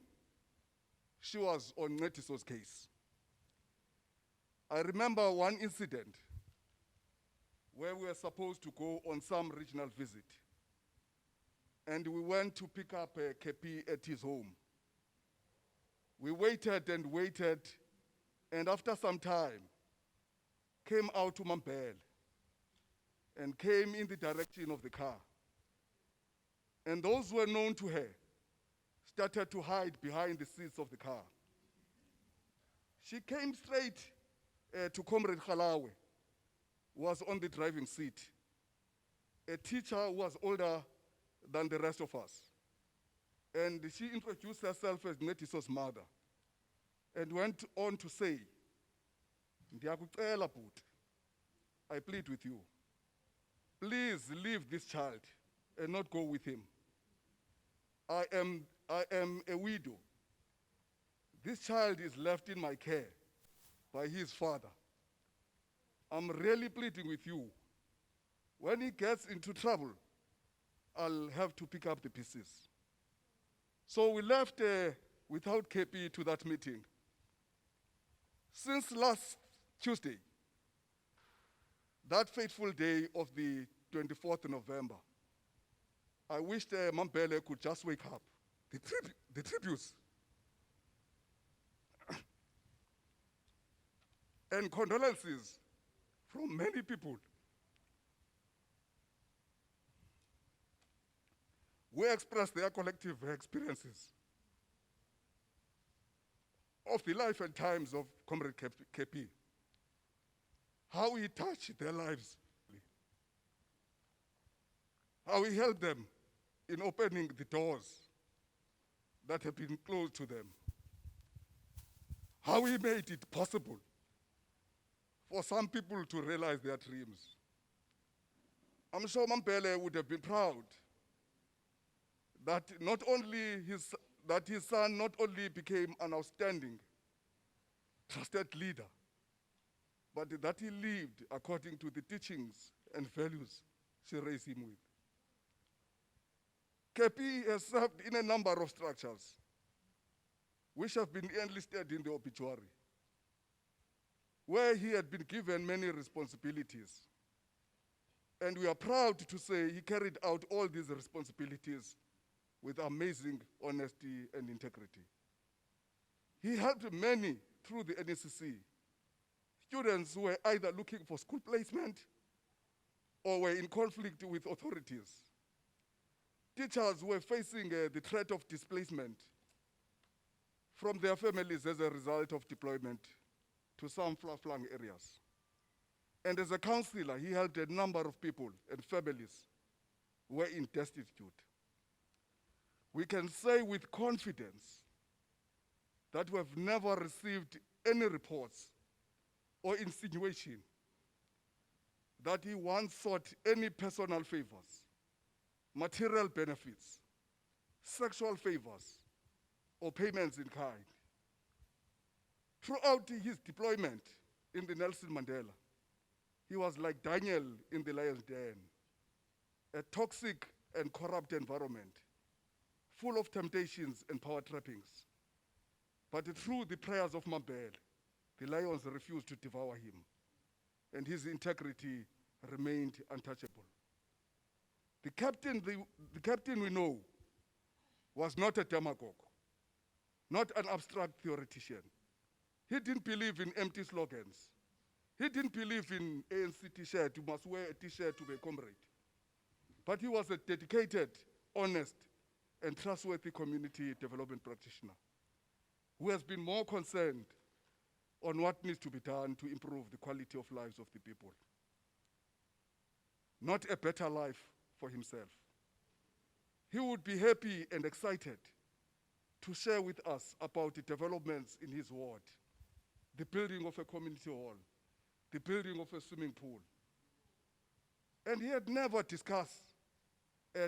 she was on Ncediso's case. I remember one incident where we were supposed to go on some regional visit, and we went to pick up KP at his home. We waited and waited, and after some time, came out to Mampele and came in the direction of the car. And those who were known to her started to hide behind the seats of the car. She came straight to Comrade Khalawe, who was on the driving seat, a teacher who was older than the rest of us. And she introduced herself as Ncediso's mother and went on to say, "Ndiyakucela bhuti, I plead with you, please leave this child and not go with him. I am a widow. This child is left in my care by his father. I'm really pleading with you. When he gets into trouble, I'll have to pick up the pieces." So we left without KP to that meeting. Since last Tuesday, that fateful day of the 24th of November, I wished Mambele could just wake up. The tributes and condolences from many people who expressed their collective experiences of the life and times of Comrade KP, how he touched their lives, how he helped them in opening the doors that have been closed to them, how he made it possible for some people to realize their dreams. I'm sure Mambele would have been proud that his son not only became an outstanding, trusted leader, but that he lived according to the teachings and values she raised him with. KP has served in a number of structures which have been enlisted in the obituary, where he had been given many responsibilities. And we are proud to say he carried out all these responsibilities with amazing honesty and integrity. He helped many through the NCC, students who were either looking for school placement or were in conflict with authorities, teachers who were facing the threat of displacement from their families as a result of deployment to some far-flung areas. And as a counselor, he helped a number of people and families who were in destitute. We can say with confidence that we have never received any reports or insinuation that he once sought any personal favors, material benefits, sexual favors, or payments in kind. Throughout his deployment in the Nelson Mandela, he was like Daniel in the lion's den, a toxic and corrupt environment, full of temptations and power trappings. But through the prayers of Mambele, the lions refused to devour him, and his integrity remained untouchable. The captain we know was not a demagogue, not an abstract theoretician. He didn't believe in empty slogans. He didn't believe in ANC t-shirt, you must wear a t-shirt to be a comrade. But he was a dedicated, honest, and trustworthy community development practitioner who has been more concerned on what needs to be done to improve the quality of lives of the people, not a better life for himself. He would be happy and excited to share with us about the developments in his ward, the building of a community hall, the building of a swimming pool. And he had never discussed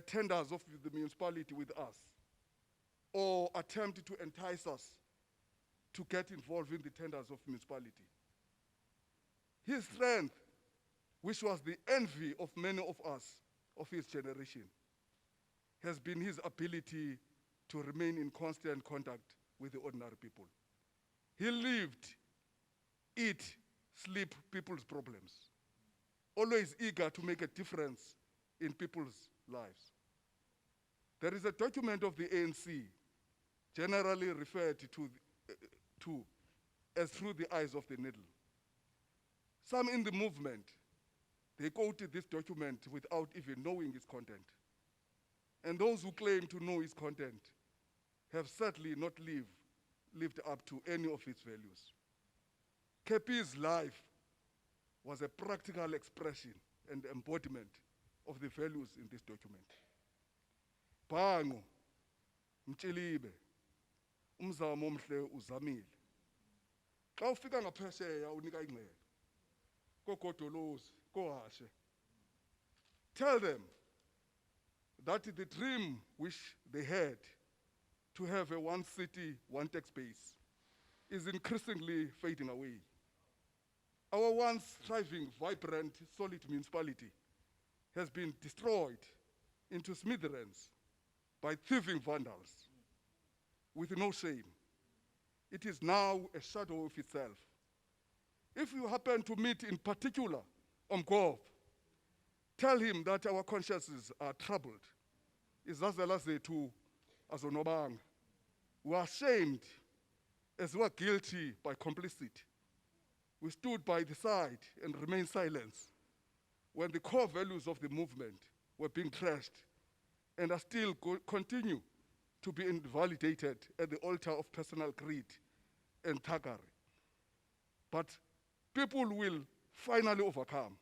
tenders of the municipality with us or attempted to entice us to get involved in the tenders of municipality. His strength, which was the envy of many of us of his generation, has been his ability to remain in constant contact with the ordinary people. He lived, eat, sleep people's problems, always eager to make a difference in people's lives. There is a document of the ANC, generally referred to as through the eyes of the needle. Some in the movement, they quoted this document without even knowing its content. And those who claim to know its content have certainly not lived up to any of its values. KP's life was a practical expression and embodiment of the values in this document. Bhango, Mtshilibe, umzamo omhle uzamile. Xa ufika ngaphesheya unika ingxelo. Kogodolozi, kohashe. Tell them that the dream which they had to have a one city, one tax base is increasingly fading away. Our once thriving, vibrant, solid municipality has been destroyed into smithereens by thieving vandals with no shame. It is now a shadow of itself. If you happen to meet in particular Omgov, tell him that our consciences are troubled. Izazela zethu azonobanga. We are ashamed as we are guilty by complicity. We stood by the side and remained silent when the core values of the movement were being trashed and are still continue to be invalidated at the altar of personal greed and thuggery. But people will finally overcome.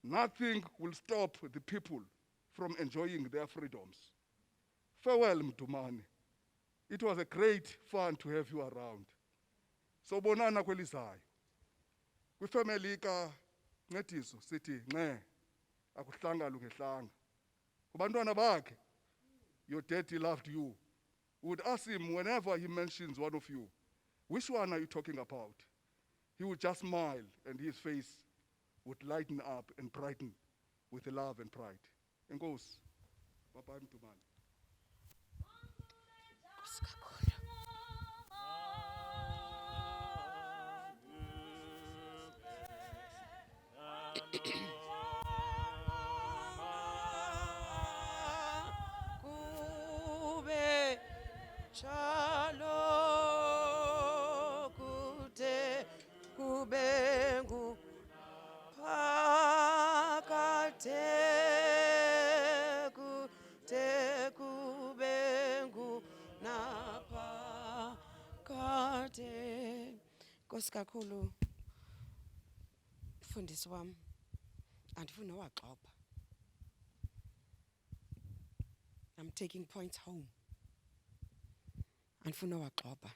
Nothing will stop the people from enjoying their freedoms. Farewell, Mdumane. It was a great fun to have you around. So bonana kwelizayo. Kwifamily ka Ncediso sithi nce akuhlanga lungehlanga. Kubantwana bakhe, your daddy loved you. We would ask him whenever he mentions one of you, which one are you talking about? He would just smile and his face would lighten up and brighten with love and pride. Enkosi, Baba Mdumane. Kube chalo kude kubengu pakate kude kubengu napakate. Nkosi kakhulu mfundisi wami, andifuna waxoba. I'm taking points home. Andifuna waxoba.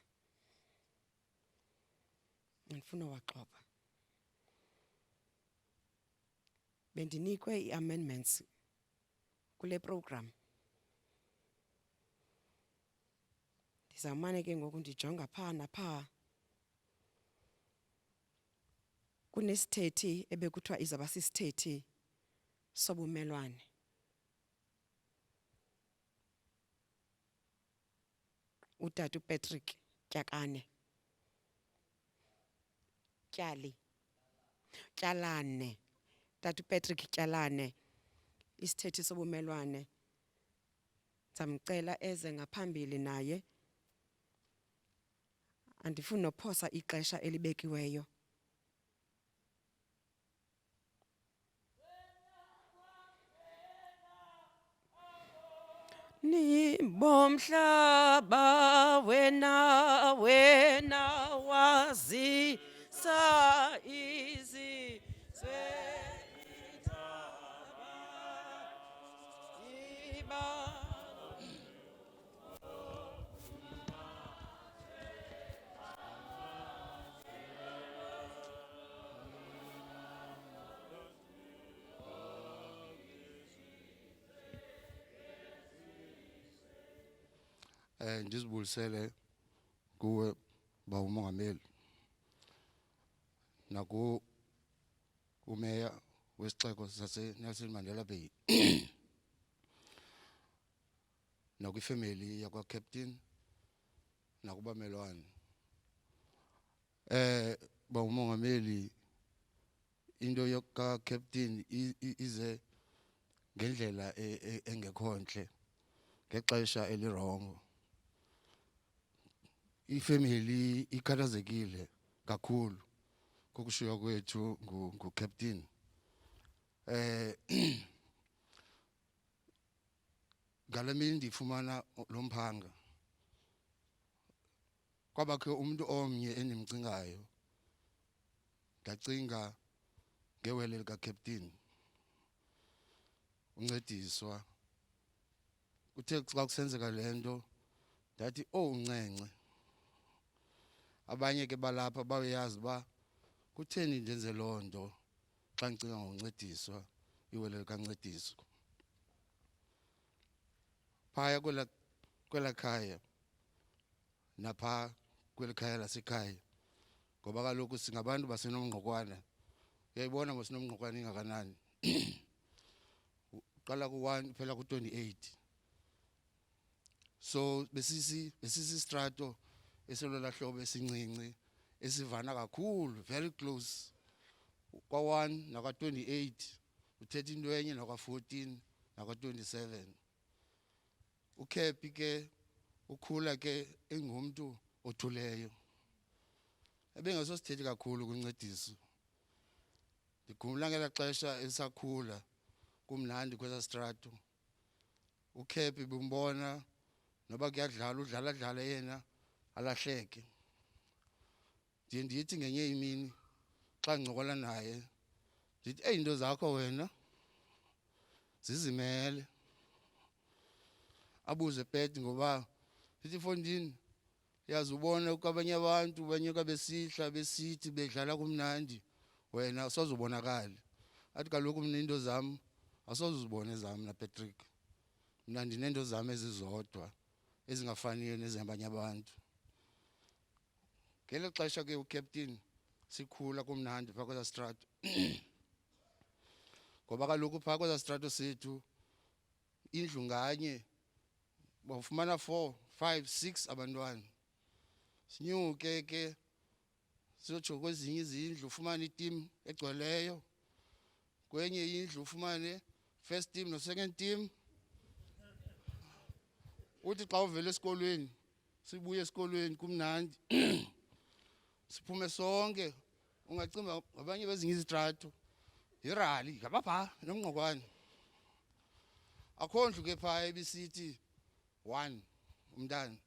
Andifuna waxoba. Bendinikwe i-amendments kule program. Ndizamane ke ngoku ndijonga phaa naphaa. Kunesithethi ebekuthiwa izaba sisithethi sobumelwane. Utata uPatrick Kyakane. Kyalane. Tata uPatrick Kyalane. Isithethi sobumelwane. Ndizamcela eze ngaphambili naye. Andifuni nophosa ixesha elibekiweyo. Ni bomhlaba wena wazi sa izizwe iba. Ndizibulisele kuwe ba umongameli naku umeya wesixeko sase Nelson Mandela Bay nakwifamily yakwa Captain nakubamelwane. Ba umongameli into yoka Captain ize ngendlela engekhonhle ngexesha elirongo. Ifamily ikhathazekile kakhulu kokushiya kwethu nguCaptain. ngalemini ndifumana lo mphanga kwabakho umuntu omnye endimcingayo ndacinga ngewele likaCaptain uNcediswa uthe xa kusenzeka lento ndathi uNcence abanye ke balapha bayazi ba kutheni ndenze lonto xa ngicinga ngoNcediswa iwele likaNcediso phaya kwela khaya napha kweli khaya lasekhaya ngoba kaloku singabantu basenomngqokwana uyayibona masinomngqokwana ingakanani qala ku1 phela ku28 so besisi strato eselola hlobo esincinci esivana kakhulu very close kwa1 nakwa28 uthetha into enye nakwa14 nakwa27 uKepi ke ukhula ke engumuntu othuleyo ebengasosithethi kakhulu kuNcediso ndikhumbula ngela xesha esakhula kumnandi kwesa strato uKepi bumbona noba kuyadlala udlala yena alahleke ndithi ngenye imini xa ngincokola naye ndithi into zakho wena zizimele abuze peti ngoba sithi Fondini yazi ubona ukabanye abantu banyuka besihla besithi bedlala kumnandi wena usazobonakala athi kaloku mina into zami asozuzibona ezami na Patrick mina ndinento zami ezizodwa ezingafaniyo nezabanye abantu ngelo xesha ke uCaptain sikhula kumnandi phakathi kwesa strato ngoba kaloku phakathi kwesa strato sethu indlu nganye bawufumana 4 5 6 abantwana sinyuke ke siyotsho kwezinye izindlu ufumane iteam egcweleyo kwenye indlu ufumane first team no second team uthi xa uvela esikolweni sibuye esikolweni kumnandi siphume sonke ungacimba abanye bezinye izitrato irali ngabapha nomngqokwane akho ndlu ke phaya ebisithi 1 umntana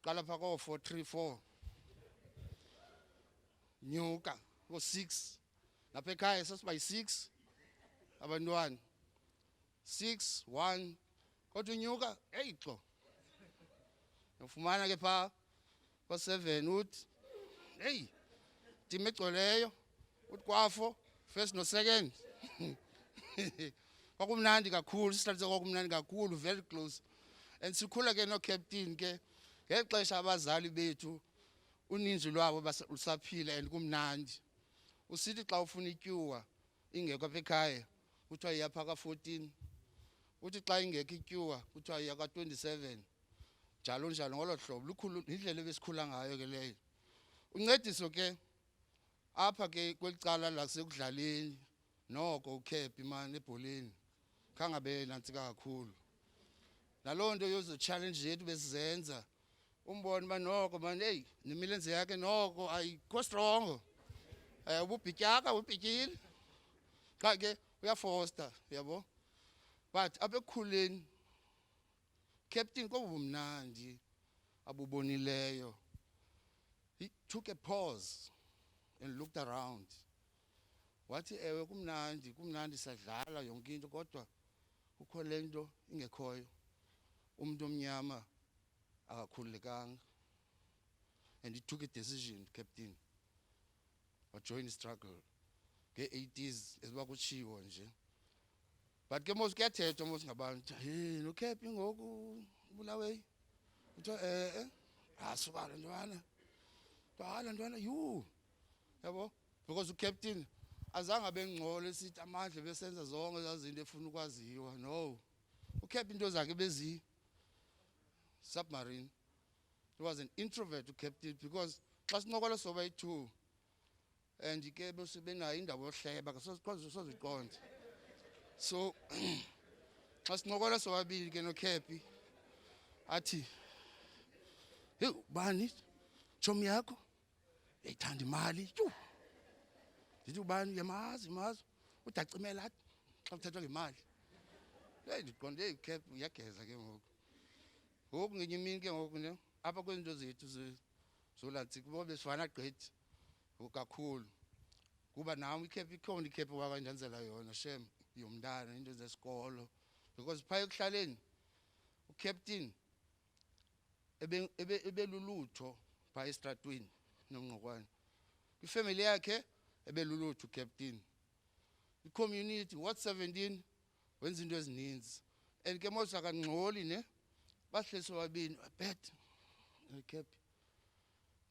qala pha ko 434 nyuka ko 6 lapha ekhaya sasiba yi6 abantwana 6 1 kodwa unyuka xo ufumana ke pha ko7 uthi hey team egcoleyo uthi kwafo first no second kwakumnandi kakhulu sihlaliseke kwakumnandi kakhulu very close and sikhula ke noCaptain ke ngexesha abazali bethu uninzi lwabo basaphila and kumnandi usithi xa ufuna ityuwa ingekho apha ekhaya kuthiwa iyapha ka14 uthi xa ingekho ityuwa kuthiwa iya ka27 njalo njalo ngolo hlobo lukhulu indlela ebesikhula ngayo ke leyo uNcediso ke apha ke kwelicala lasekudlaleni noko uKepi man ebholeni khangabe nantsika kakhulu naloo nto yozo challenge yethu besizenza umbona ba noko man hey nemilenze yakhe noko ayikho strong ububhityaka ubhityile xa ke uyafoster yabo but apha ekukhuleni Captain kobumnandi abubonileyo he took a pause and looked around wathi ewe kumnandi sadlala yonke into kodwa kukho lento ingekhoyo umuntu omnyama akakhululekanga and he took a decision Captain wajoin struggle nge80s esiba kutshiwo nje but ke mos kuyathethwa mos ngabantu hey no Capi ngoku bulawe uthe asubala ntwana you yabo because uCaptain azange abengcole sithi amandla besenza zonke zazinto efuna ukwaziwa no uKepi into zakhe bezi submarine he was an introvert uCaptain because xa sincokola soba yi2 and ke besebenayo indawo yohleba soziqonda so xa sincokola sobabili ke noCapi athi hey bani chomi yakho uyayithanda imali ndithi ubani yamazi udacimela xa kuthethwa ngemali ndiqonde ikhephu uyageza ke ngoku. Ngoku ngenye imini ke ngoku ne apha kwezinto zethu zolantsika bobe sifana gqithi kakhulu. Kuba nami ikhephu ikhona ikhephu wakandenzela yona shem yomntana into zesikolo because phaya ekuhlaleni ucaptain ebelulutho phaya estratweni noNgqokwane. Ifamily yakhe ebelulutho ucaptain. I-community what 17 wenza into ezininzi and ke mose akangxoli ne bahlese wabini bet cap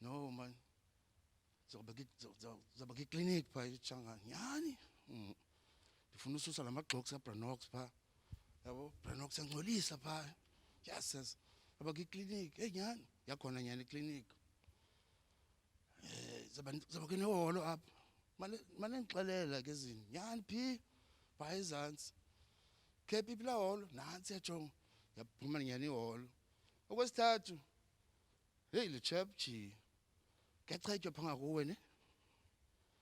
no man zoba ke clinic pha eChangani nyani ndifuna ususa lamagxox aBranox pha yabo Branox angcolisa pha yes aba ke clinic nyani yakhona nyani iclinic zoba ke neholo apha mane ngixelela ke zini nyani phi pha ezantsi khephi ipla holo nansi yajonga yaphuma nyani iholo. Okwesithathu hey le chapchi kuyachethwa phanga kuwe ne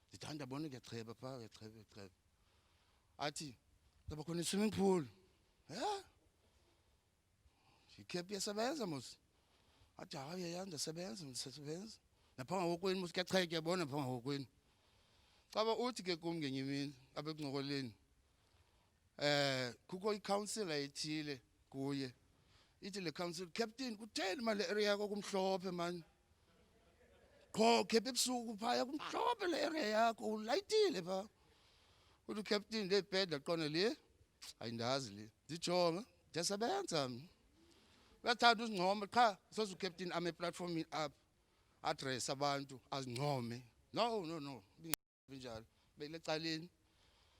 ndithanda bona kuyacheba pha kuyacheba athi ngoba khona i-swimming pool ikhephi yasebenza mos athi hayi yanda sebenza ndisebenza naphanga kokweni mos kuyachethwa yabona phanga kokweni. Caba uthi ke kum ngenye imini apha ekuncokoleni kukho i-councillor ethile kuye ithi le council captain kutheni mali area yakho kumhlophe man qho khephe ebusuku phaya kumhlophe le area yakho ulayitile pha uthi captain le bhedla qona le ayindazi le ndijonga ndiyasebenza uyathanda uzincoma qha soze ucaptain ame platformini up address abantu azincome no binjalo bele caleni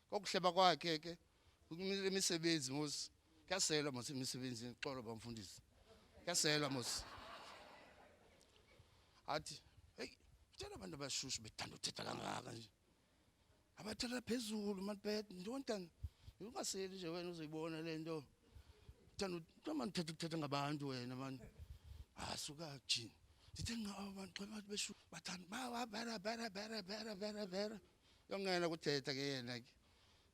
kokuhleba kwakhe ke imisebenzi mos kuyaselwa mos imisebenzi xolo bamfundisi kuyaselwa mos athi hey tshela abantu abashushu bethanda uthetha kangaka nje abathela phezulu manibhet ndontana ungaseli nje wena uzoyibona le nto thanda manje uthetha ngabantu wena man asuka jini ndithe abantu xa abantu beshu bathanda bera yongena kuthetha ke yena ke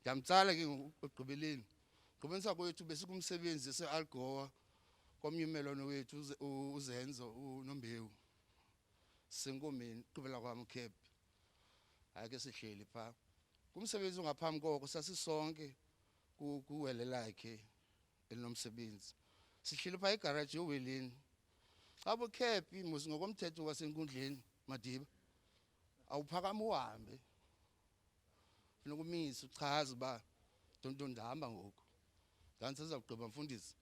ndiyamtsala ke ekugqibeleni gqibelisa kwethu besikumsebenzi se-Algoa komnyumelwano wethu uzenzo uNombewu senkomeni qhubela kwami ukhephi ake sihleli pha kumsebenzi ongaphambi koko sasisonke kuwele lakhe elinomsebenzi sihleli pha egarage yoweleni abo khephi musi ngokomthetho wasenkundleni Madiba awuphakama uhambe nokumisa uchaza ba ntonto ndihamba ngoku ndanze sizawugqiba mfundisi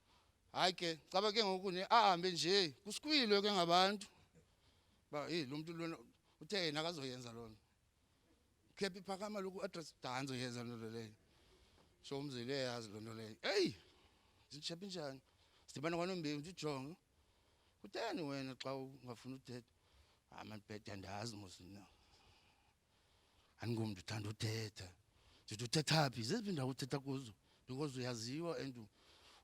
hayi ke caba ke ngoku ne ahambe nje kusikwilwe ke ngabantu ba hey lo muntu lona uthe yena akazoyenza lona khephi phakama lokhu address danzo yenza lona leyo so umzile yazi lona leyo hey zishaphi njani sidibana kwaNombewu ndijonga utheni wena xa ungafuna uthetha man bhede andazi mos mina andingomntu uthanda uthetha ndithi uthetha phi zeziphi indawo uthetha kuzo because uyaziwa and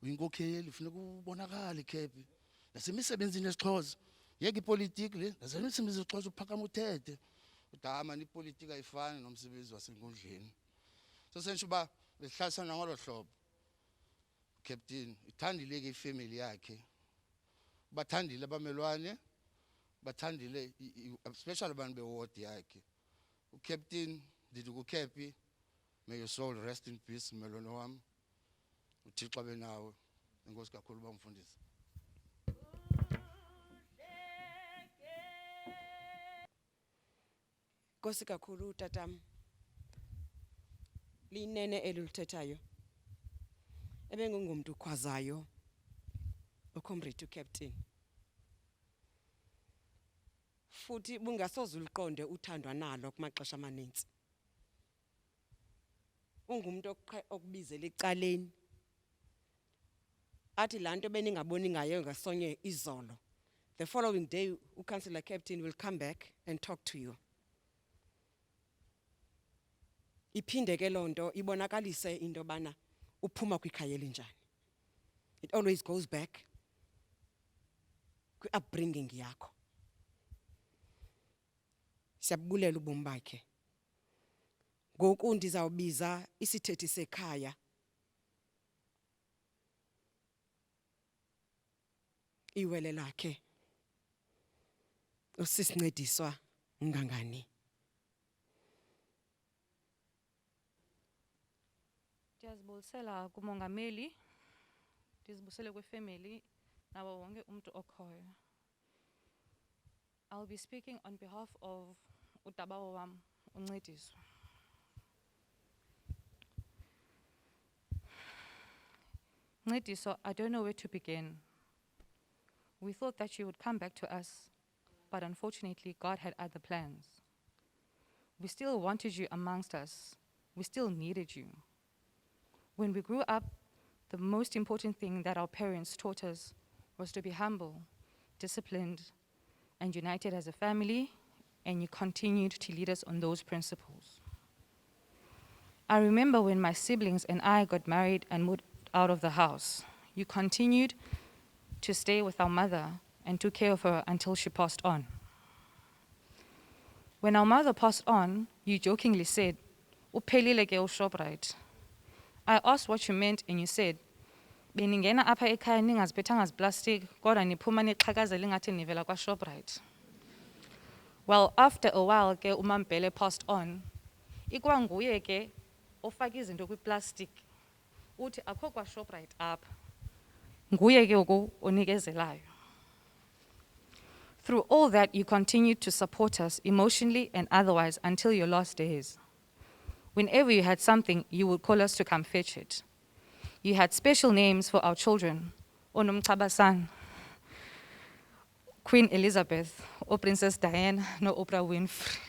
uyinkokheli funeka ubonakale khephi nasemisebenzini yesiXhosa yeke ipolitiki le nasemisebenzini yesiXhosa uphakama uthethe udama ipolitiki ayifani nomsebenzi wasenkundleni so sentsho uba besihlalisana ngolo hlobo captain ithandile ke ifamily yakhe bathandile abamelwane bathandile especially abantu beward yakhe ucaptain ndithi kukhephi may your soul rest in peace melwane wami uThixo abe nawe enkosi kakhulu bamfundisi. Nkosi kakhulu tatam linene elulithethayo ebengungumuntu ukhwazayo ucomrade ucaptain futhi bungasoze uliqonde uthandwa nalo kumaxesha amanenzi ungumuntu okubizela ecaleni athi lanto beningaboni ngayo ngasonye izolo the following day uCouncillor Captain will come back and talk to you. Iphinde ke lonto ibonakalise into bana uphuma kwikhaya elinjani. It always goes back kwi-upbringing yakho. Siyabulela ubomi bakhe. Ngoku ndizawubiza isithethi sekhaya iwele lakhe usisincediswa ngangani. Ndiyazibulisela kumongameli, ndizibusele kwefamily nawo wonke umuntu okhoyo. I'll be speaking on behalf of utabawo wam Ncediso. Ncediso, I don't know where to begin. We thought that you would come back to us, but unfortunately God had other plans. We still wanted you amongst us. We still needed you. When we grew up, the most important thing that our parents taught us was to be humble, disciplined, and united as a family, and you continued to lead us on those principles. I remember when my siblings and I got married and moved out of the house, you continued to stay with our mother and took care of her until she passed on. When our mother passed on, you jokingly said, "Uphelile ke uShoprite." I asked what you meant and you said, "Beningena apha ekhaya ningazibethanga ziplastic, kodwa niphuma niqhakazela ingathi nivela kwaShoprite." Well, after a while ke uMampele passed on, ikwanguye ke ofaka izinto kwiplastic. Uthi akho kwaShoprite apha. Nguye ke ngoku onikezelayo. Through all that, you continued to support us emotionally and otherwise until your last days. Whenever you had something, you would call us to come fetch it. You had special names for our children, Onomchabasan, Queen Elizabeth, or Princess Diana, no Oprah Winfrey.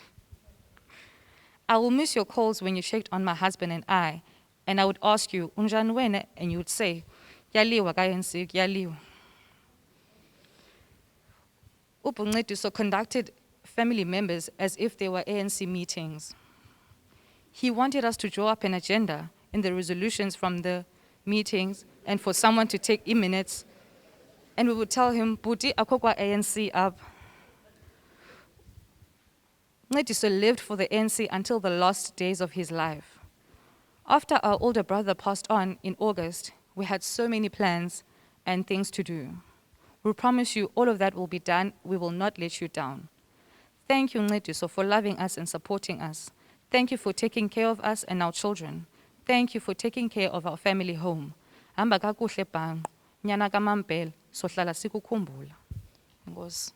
I will miss your calls when you checked on my husband and I would ask you, "Unjani wena?" and you would say, "Yaliwa kayensi, yaliwa." Ncediso conducted family members as if they were ANC meetings. He wanted us to draw up an agenda in the resolutions from the meetings and for someone to take minutes, and we would tell him, "Buti akokwa ANC up." Ncediso lived for the ANC until the last days of his life. After our older brother passed on in August, we had so many plans and things to do. We promise you all of that will be done. We will not let you down. Thank you, Ncediso, for loving us and supporting us. Thank you for taking care of us and our children. Thank you for taking care of our family home. Hamba kakuhle bhanqo, nyana kaMampela, sohlala sikukhumbula. Nkosi.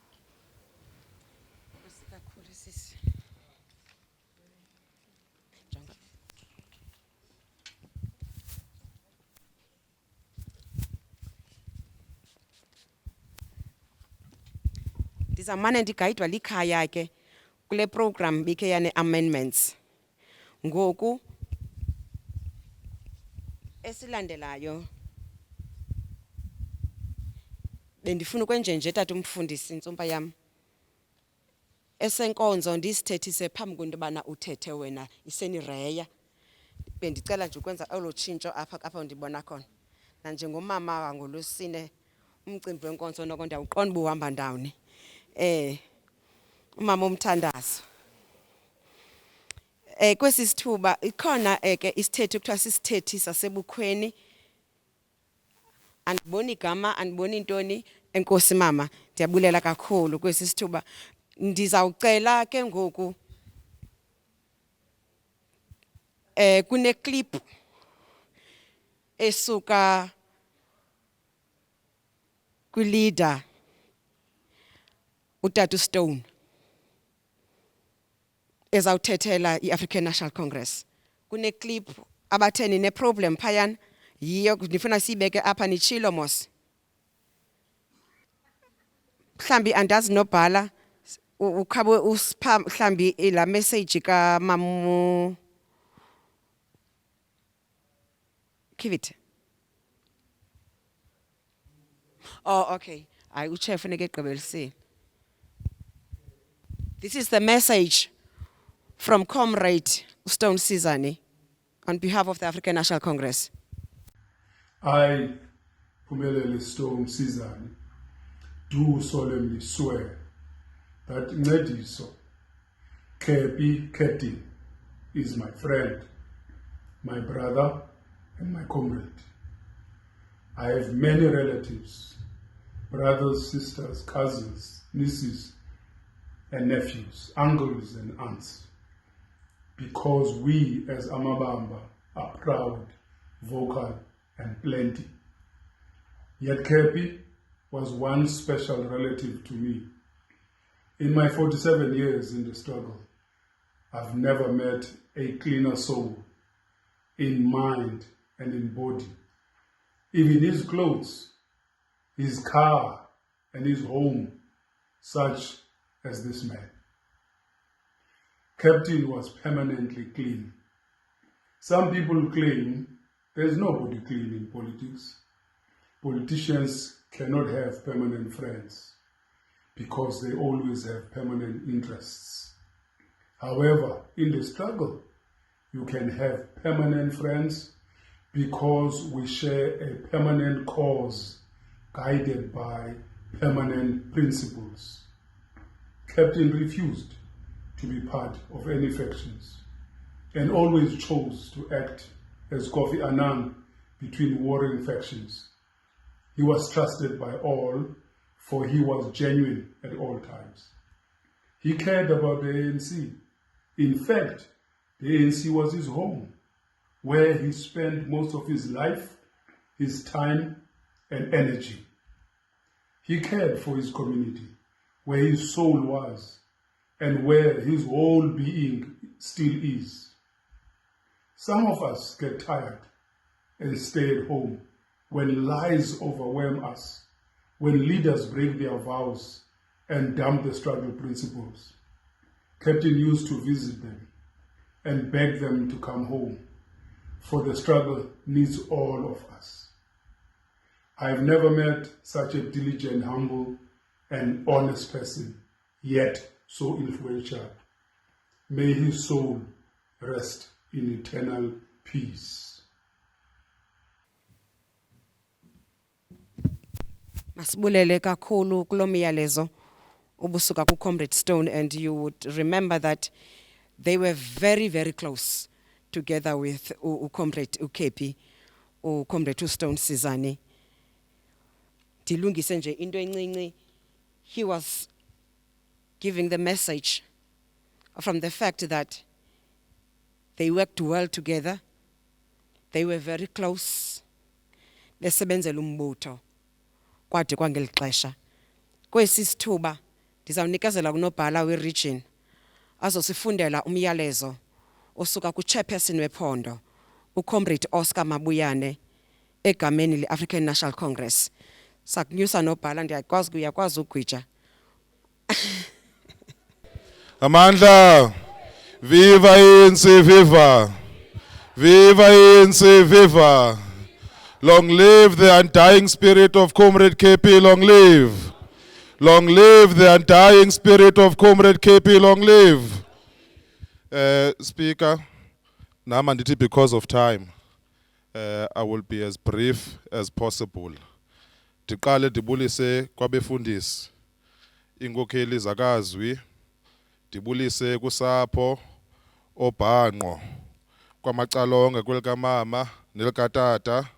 Ndizamane ndigayidwa likhaya ke kule program bike yane amendments. Ngoku esilandelayo bendifuna ukwenjenje tata umfundisi intsumpa yam. Esenkonzo ndisithethise phambi kwento bana uthethe wena isenireya. Bendicela nje ukwenza olo tshintsho apha ndibona khona. Na njengomama wangolusine umcimbi wenkonzo noko ndiyawuqonda uba uhamba ndawoni. Umama uMthandazo. Kwesi sithuba ikhona ke isithethi kuthiwa sisithethi sasebukhweni. Andiboni igama, andiboni intoni. Enkosi mama, ndiyabulela kakhulu kwesi sithuba. Ndizawucela ke ngoku kune clip esuka kwi-leader uTatu Stone ezawuthethela i-African National Congress. Kune clip abatheni ne problem phayana yiyo ndifuna siyibeke apha nitshilo mos. Mhlambi andazi nobhala ukhabe usipha mhlambi la message ka mamu Kivit. Oh, okay. Ayi uChair funeke egqibelisile. This is the message from Comrade Stone Sizani on behalf of the African National Congress. I, Phumelele Stone Sizani, do solemnly swear that Ncediso Kepi is my friend, my brother, and my comrade. I have many relatives brothers, sisters, cousins, nieces, and nephews, uncles and aunts, because we as Amabamba are proud, vocal, and plenty. Yet Kepi was one special relative to me. In my 47 years in the struggle, I've never met a cleaner soul in mind and in body. Even his clothes, his car, and his home, such as this man. Captain was permanently clean. Some people claim there's nobody clean in politics. Politicians cannot have permanent friends because they always have permanent interests. However, in the struggle, you can have permanent friends because we share a permanent cause guided by permanent principles. Captain refused to be part of any factions and always chose to act as Kofi Annan between warring factions. He was trusted by all, for he was genuine at all times. He cared about the ANC. In fact, the ANC was his home, where he spent most of his life, his time, and energy. He cared for his community, where his soul was, and where his whole being still is. Some of us get tired and stay at home when lies overwhelm us, when leaders break their vows and dump the struggle principles. Captain used to visit them and beg them to come home, for the struggle needs all of us. I have never met such a diligent, humble, and honest person, yet so influential. May his soul rest in eternal peace. Masibulele kakhulu kulo myalezo obusuka ku-Comrade Stone, and you would remember that they were very, very close together with Comrade Kepi, Comrade Stone Sizani. Dilungise nje into encinci, he was giving the message from the fact that they worked well together, they were very close, besebenzela umbutho kwade kwangeli xesha. Kwesi sithuba ndizawunikezela kunobhala weregion azosifundela umyalezo osuka ku-chairperson wephondo uComrade Oscar Mabuyane egameni le-African National Congress. Sakunyusa nobhala, uyakwazi ugwija. Amandla, viva ANC, viva! Viva ANC, viva! Long live the undying spirit of Comrade KP, long live! Long live the undying spirit of Comrade KP, long live! Speaker, nama ndithi because of time, I will be as brief as possible. Ndiqale ndibulise kwabefundisi, inkokheli zakazwi, ndibulise kusapho, obhanqo, kwamacalonge kwelikamama nelikatata,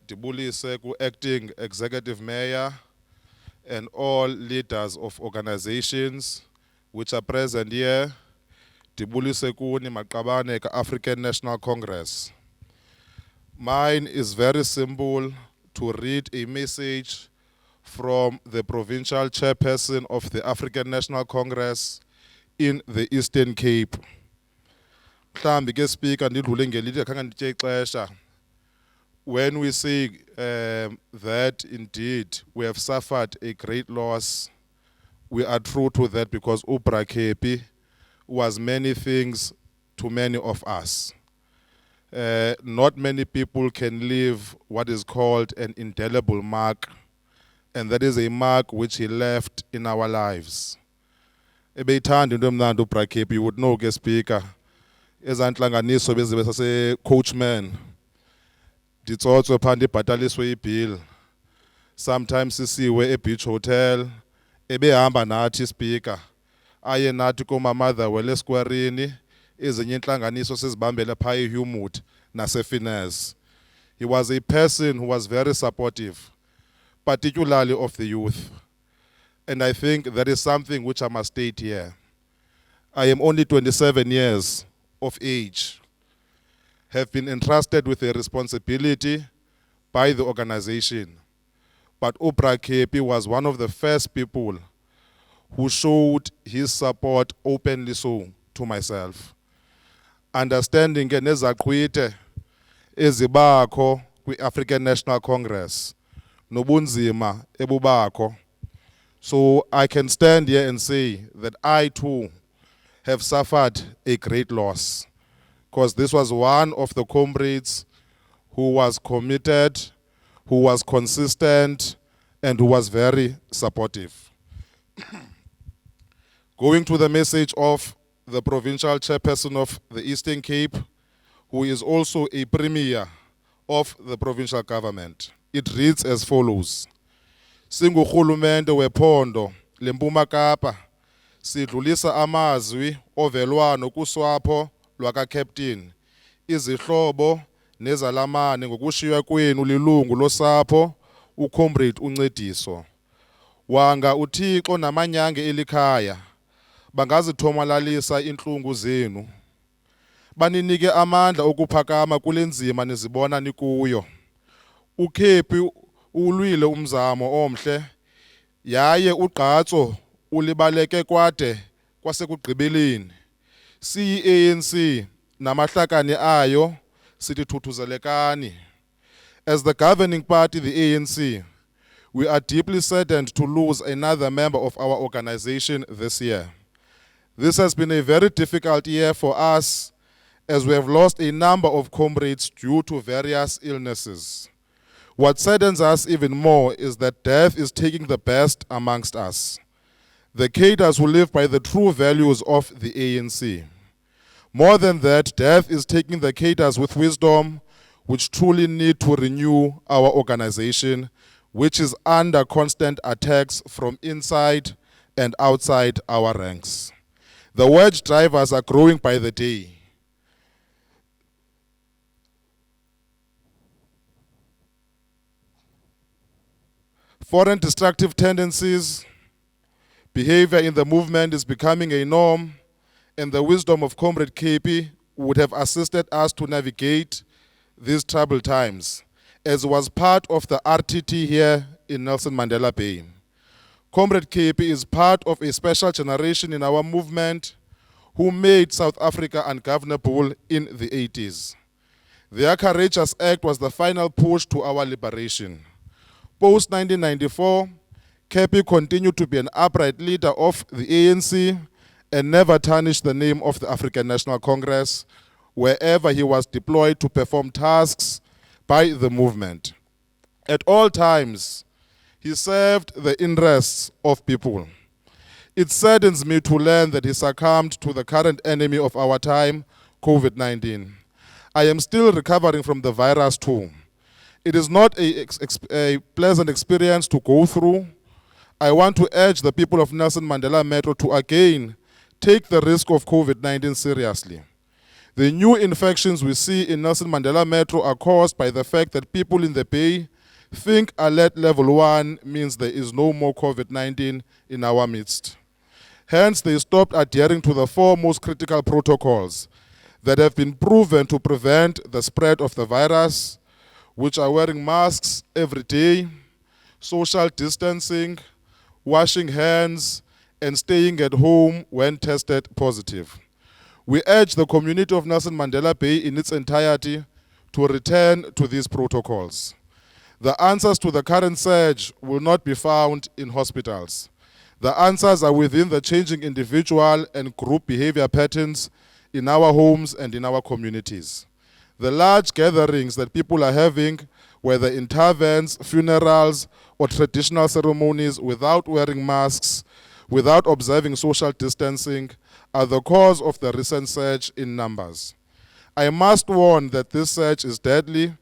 ndibulise ku-acting executive mayor and all leaders of organizations which are present here. Ndibulise kuni maqabane ka-African National Congress. Mine is very simple, to read a message from the provincial chairperson of the African National Congress in the Eastern Cape. Mhlambi ke speaker ndidlule ngelithe khange nditye ixesha. When we say that indeed we have suffered a great loss, we are true to that, because Ubra Kepi was many things to many of us. Not many people can leave what is called an indelible mark, and that is a mark which he left in our lives. Ebeyithanda into emnandi Ubra Kepi, you would know ke speaker, ezantlanganiso bezibe sase coachman. Nditsotswe phanda ibhataliswe ibill. Sometimes sisiwe eBeach Hotel, ebehamba nathi speaker. Aye nathi koMamother wele squareini, ezinye intlanganiso sizibambela phaa eHumud naseFinance. He was a person who was very supportive. particularly of the youth. And I think that is something which I must state here. I am only 27 years of age, have been entrusted with a responsibility by the organization. But Oprah Kepi was one of the first people who showed his support openly so to myself. Understanding nezaqhwithe ezibakho kwi-African National Congress, nobunzima ebubakho. So I can stand here and say that I too have suffered a great loss, because this was one of the comrades who was committed, who was consistent, and who was very supportive. Going to the message of the provincial chairperson of the Eastern Cape, who is also a premier of the provincial government. It reads as follows. Singurhulumente wephondo leMpuma Kapa sidlulisa amazwi ovelwano kuswapho lwaka-Captain, izihlobo nezalamane ngokushiywa kwenu lilungu losapho uComrade Ncediso. Wanga uThixo namanyange elikhaya bangazithomalalisa inhlungu zenu, baninike amandla okuphakama kule nzima nizibona nikuyo. uKhepi ulwile umzamo omhle, yaye ugqatso ulibaleke kwade kwasekugqibeleni. Siyi-ANC namahlakani ayo sitithuthuzelekani. As the governing party, the ANC, we are deeply saddened to lose another member of our organization this year. This has been a very difficult year for us, as we have lost a number of comrades due to various illnesses. What saddens us even more is that death is taking the best amongst us, the cadres who live by the true values of the ANC. More than that, death is taking the cadres with wisdom, which truly need to renew our organization, which is under constant attacks from inside and outside our ranks. The wedge drivers are growing by the day. Foreign destructive tendencies, behavior in the movement is becoming a norm, and the wisdom of Comrade Kepi would have assisted us to navigate these troubled times, as was part of the RTT here in Nelson Mandela Bay. Comrade Kepi is part of a special generation in our movement who made South Africa ungovernable in the 80s. Their courageous act was the final push to our liberation. Post-1994, Kepi continued to be an upright leader of the ANC and never tarnished the name of the African National Congress wherever he was deployed to perform tasks by the movement. At all times, he served the interests of people. It saddens me to learn that he succumbed to the current enemy of our time, COVID-19. I am still recovering from the virus too. It is not a pleasant experience to go through. I want to urge the people of Nelson Mandela Metro to again take the risk of COVID-19 seriously. The new infections we see in Nelson Mandela Metro are caused by the fact that people in the Bay think alert level 1 means there is no more COVID-19 in our midst. Hence, they stopped adhering to the 4 most critical protocols that have been proven to prevent the spread of the virus, which are wearing masks every day, social distancing, washing hands, and staying at home when tested positive. We urge the community of Nelson Mandela Bay in its entirety to return to these protocols. The answers to the current surge will not be found in hospitals. The answers are within the changing individual and group behavior patterns in our homes and in our communities. The large gatherings that people are having, whether in taverns, funerals, or traditional ceremonies without wearing masks, without observing social distancing, are the cause of the recent surge in numbers. I must warn that this surge is deadly.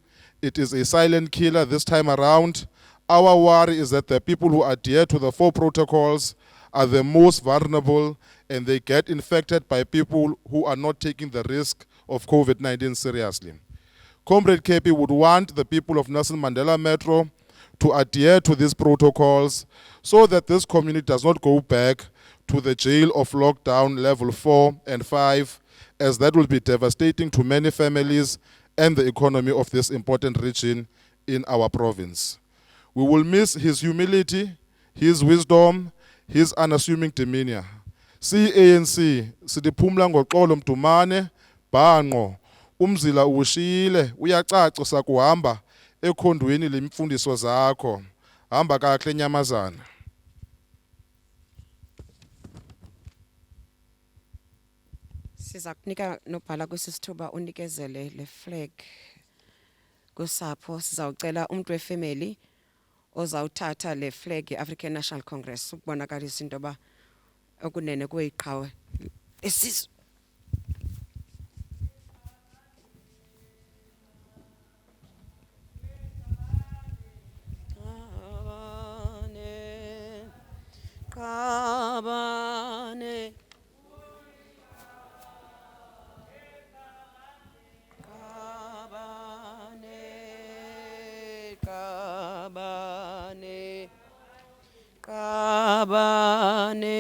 It is a silent killer this time around. Our worry is that the people who adhere to the 4 protocols are the most vulnerable, and they get infected by people who are not taking the risk of COVID-19 seriously. Comrade Kepi would want the people of Nelson Mandela Metro to adhere to these protocols so that this community does not go back to the jail of lockdown level 4 and 5, as that will be devastating to many families and the economy of this important region in our province. We will miss his humility, his wisdom, his unassuming demeanor. ANC sidiphumla ngoxolo mdumane bhanqo umzila ushiyile uyacaca sakuhamba ekhondweni lemfundiso zakho. Hamba kahle nyamazana. Siza kunika nobhala kwesisithuba unikezele le flag kusapho. Sizawucela umuntu wefamily ozawuthatha le flag ye-African National Congress ukubonakalisa into yoba okunene kuyiqhawe esizwe. Qabane, qabane, qabane,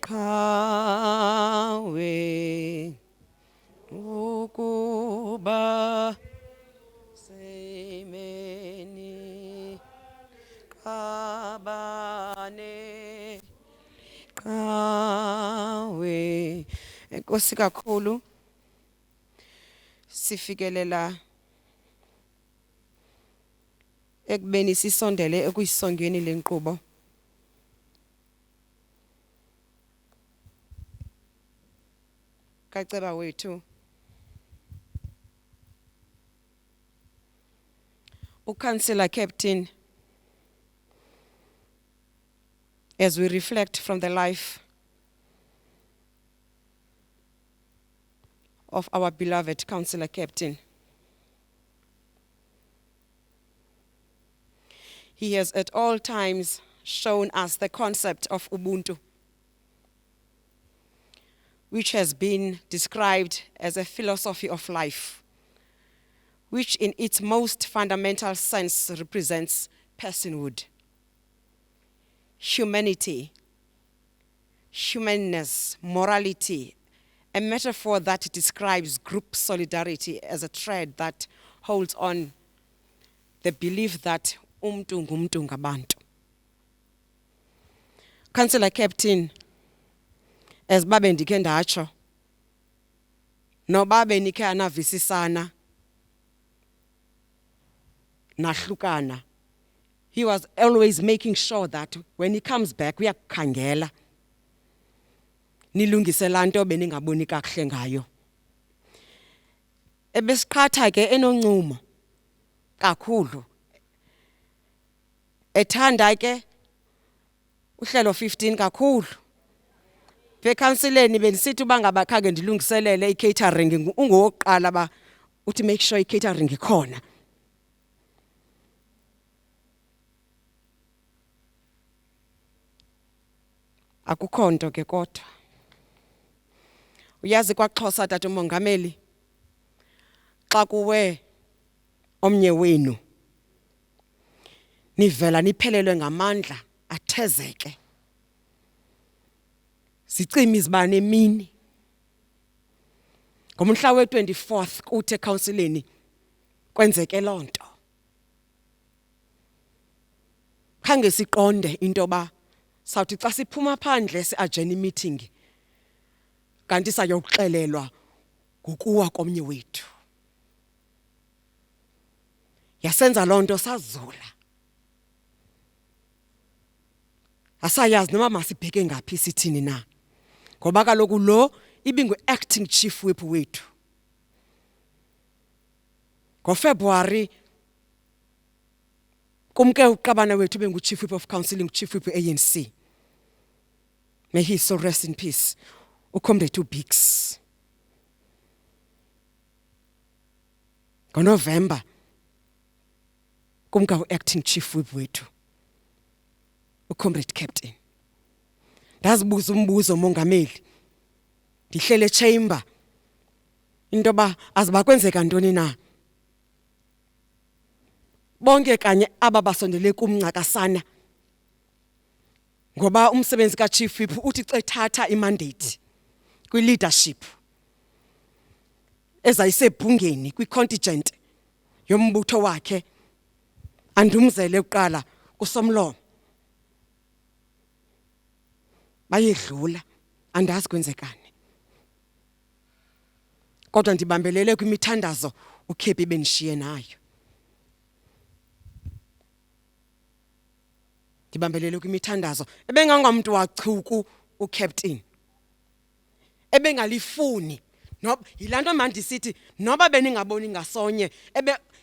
qawe ukuba semeni qabane qawe. Enkosi kakhulu, sifikelela ekubeni sisondele ekuyisongeni lenkqubo. Kaceba wethu uCouncillor Captain, as we reflect from the life of our beloved Councillor Captain, he has at all times shown us the concept of Ubuntu, which has been described as a philosophy of life, which in its most fundamental sense represents personhood, humanity, humanness, morality, a metaphor that describes group solidarity as a thread that holds on the belief that umntu ngumntu ngabantu. Councillor Captain, as babe ndike ndatsho, nobabe nike anavisisana, nahlukana, he was always making sure that when he comes back, uyakukhangela, nilungise laa nto beningaboni kakuhle ngayo. Ebesiqhatha ke enoncumo kakhulu, ethanda ke uhlelo 15 kakhulu. Ekhansileni benisithi uba ngaba khange ndilungiselele i-catering, ungowokuqala ba uthi make sure i-catering ikhona. Akukho nto ke kodwa. Uyazi kwaXhosa tata umongameli, xa kuwe omnye wenu nivela niphelelwe ngamandla athezeke, zicima izibane emini. Ngomhla we-24th kuthi ekhansileni kwenzeke loo nto. Khange siqonde into yoba sawuthi xa siphuma phandle si-ajene i-meeting kanti sayokuxelelwa ngokuwa komnye wethu. Yasenza loo nto sazula. Asayazi noma masibheke ngaphi sithini na. Ngoba kaloku lo ibingu-acting chief whip wethu. NgoFebruary kumke uqabana wethu bengu-chief whip of counselling, chief whip ANC. May he so rest in peace. Ucomrade uBiggs. NgoNovember kumka u-acting chief whip wethu, uComrade Captain. Ndazibuza umbuzo mongameli, ndihlele chamber, into yoba aziba kwenzeka ntoni na. bonke kanye aba basondele kumncakasana ngoba umsebenzi kaChief Whip uthi xa ethatha imandate kwi-leadership ezayisebhungeni kwi-contingent yombutho wakhe andumzele uqala kusomlomo bayedlula andazi kwenzekani kodwa ndibambelele kwimithandazo uKhepi benishiye nayo ndibambelele kwimithandazo ebengangamuntu wachuku uCaptain ebengalifuni noba yilanto mandisithi noba beningaboni ngasonye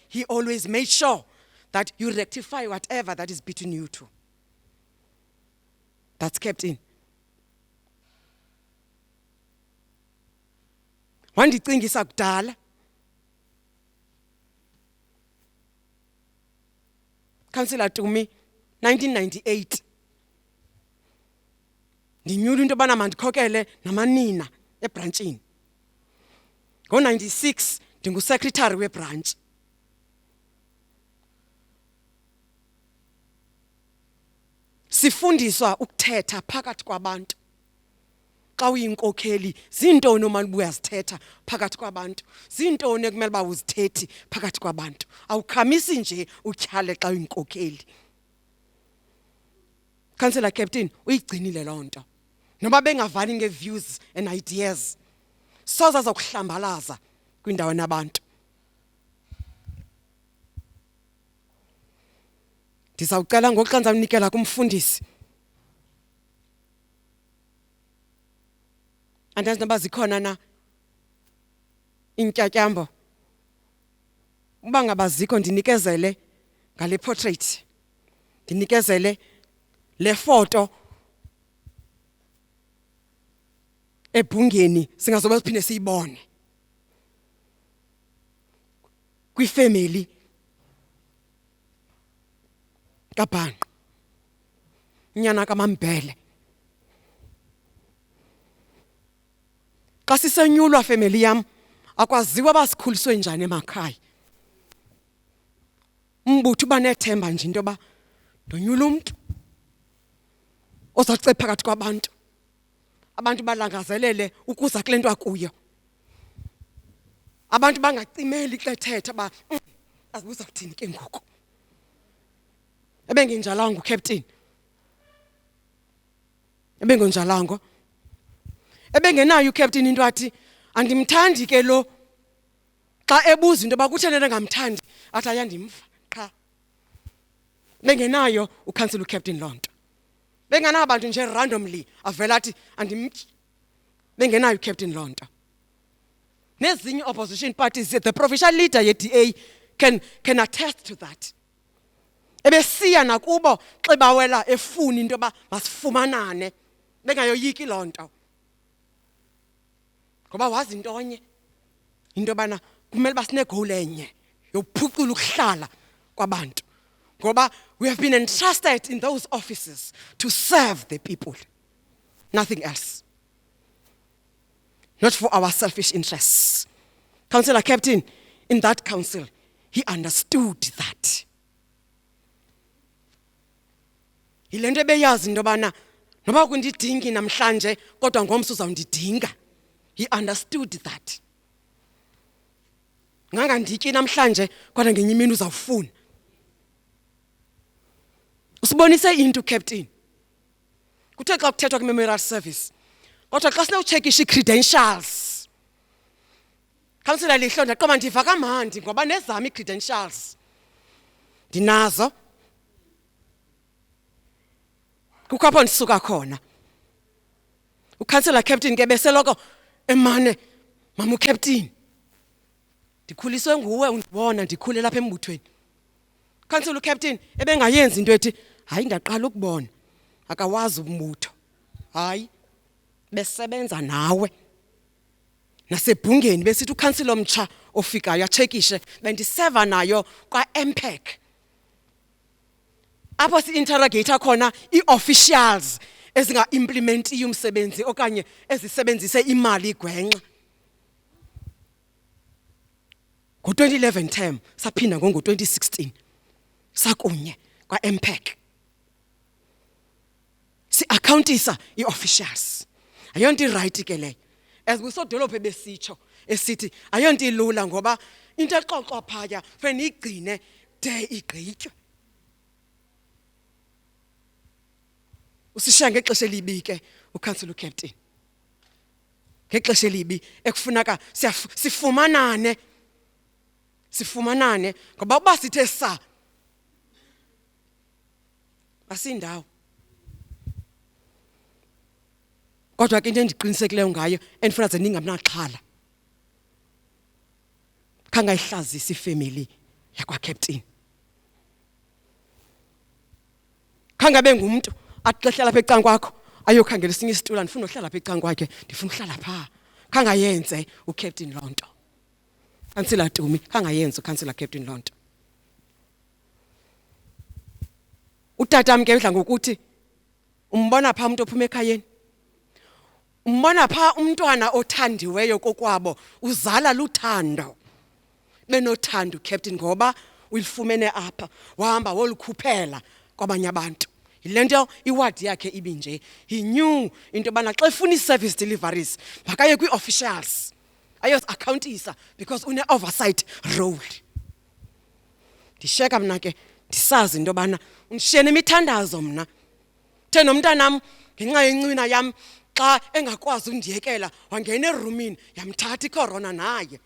he always made sure that you rectify whatever that is between you two. That's Captain. Wandicingisa kudala Councillor Tumi 1998 ndinyula into bana mandikhokele namanina ebranchini ngo96 ndingu-secretary webranch sifundiswa ukuthetha phakathi kwabantu xa uyinkokheli zintoni omalibuya zithetha phakathi kwabantu zintoni ekumele ba uzithethi phakathi kwabantu awukhamisi nje utyhale xa uyinkokheli Councillor Captain uyigcinile lonto noba bengavani ngeviews and ideas soza zokuhlambalaza kwindawo nabantu ndizawucela ngokuxa ndizawunikela kumfundisi andazi noba zikhona na intyatyambo uba ngaba zikho ndinikezele ngale portrait ndinikezele le foto ebhungeni singazobe siphinde siyibone kwifamily kaBhanqa unyana kaMambhele xa sisenyulwa family yam akwaziwa basikhuliswe njani emakhaya umbutho banethemba nje into ba ndonyula umuntu ozacepa phakathi kwabantu abantu balangazelele ukuza kule nto akuyo abantu bangacimeli xa ethetha ba azibuza kuthini ke ngoku ebenginjalango uCaptain ebengonjalango ebengenayo uCaptain into athi andimthandi ke lo xa ebuza into bakuthene nengamthandi athi ayandimva qha bengenayo uCouncillor uCaptain lonto benganabantu nje randomly avela athi andimtyi bengenayo uCaptain lonto nezinye opposition parties the provincial leader ye-DA can attest to that ebesiya nakubo xa bawela efuna into ba masifumanane bengayoyiki lonto ngoba wazi intonye into bana kumele basine goal enye yophucula ukuhlala kwabantu ngoba we have been entrusted in those offices to serve the people nothing else not for our selfish interests Councillor Captain in that council he understood that yilento ebeyazi into bana noba kundidingi namhlanje kodwa ngomso uzawundidinga he understood that ngangandityi namhlanje kodwa ngenye imini uzawufuna usibonise into Captain kuthe xa kuthethwa kwi-memorial service kodwa xa sinowutshekisha ii-credentials Councillor Lihlo ndaqoma ndiva kamandi ngoba nezami ii-credentials ndinazo kukho apho ndisuka khona uCouncillor Captain ke beseloko emane mama uCaptain ndikhuliswe nguwe undibona ndikhule lapha embuthweni Councillor uCaptain ebengayenzi into ethi hayi ndaqala ukubona akawazi umbutho hayi besebenza nawe nasebhungeni besithi uCouncillor omtsha ofikayo achekishe bendiseva nayo kwa-MPEC apho si-interrogator khona ii-officials ezinga-implementiyo umsebenzi okanye ezisebenzise imali igwenxa ngo-2011 term saphinda ngo-2016 sakunye kwa-MPEC. Si-accountisa ii-officials. Ayonto irayithi ke leyo. As kusodolophu besitsho esithi ayonto ilula ngoba into exoxwa phaya fene igcine de igqitywe. Usishiya ngexesha elibi ke uCouncillor uCaptain. Ngexesha elibi ekufuneka sifumanane ngoba uba sithe sa asindawo. Kodwa ke into endiqinisekileyo ngayo endifuna ze ningamnaxhala. Khangayihlazisa ifamily yakwaCaptain. Khangabe ngumuntu axehla lapha ecankwakho ayokhangela esinye isitulo andifuna uhlala lapha ecankwakhe ndifuna uhlala pha. Khangayenze uCaptain lonto. Councillor Tumi khangayenze uCouncillor Captain lonto. Utata mke udla ngokuthi umbona pha umuntu ophuma ekhayeni. Umbona pha umntwana othandiweyo kokwabo uzala luthando. Benothando Captain ngoba uyifumene apha wahamba wolikhuphela kwabanye abantu. Yilento iwadi yakhe ibinje. He knew into bana xa efuna service deliveries makaye kwi-officials ayos-accountisa because une-oversight role. Ndisheka mna ke ndisazi into bana undishiye nemithandazo mna. The nomntanam ngenxa yencwina yam xa engakwazi undiyekela wangena erumini yamthatha icorona naye.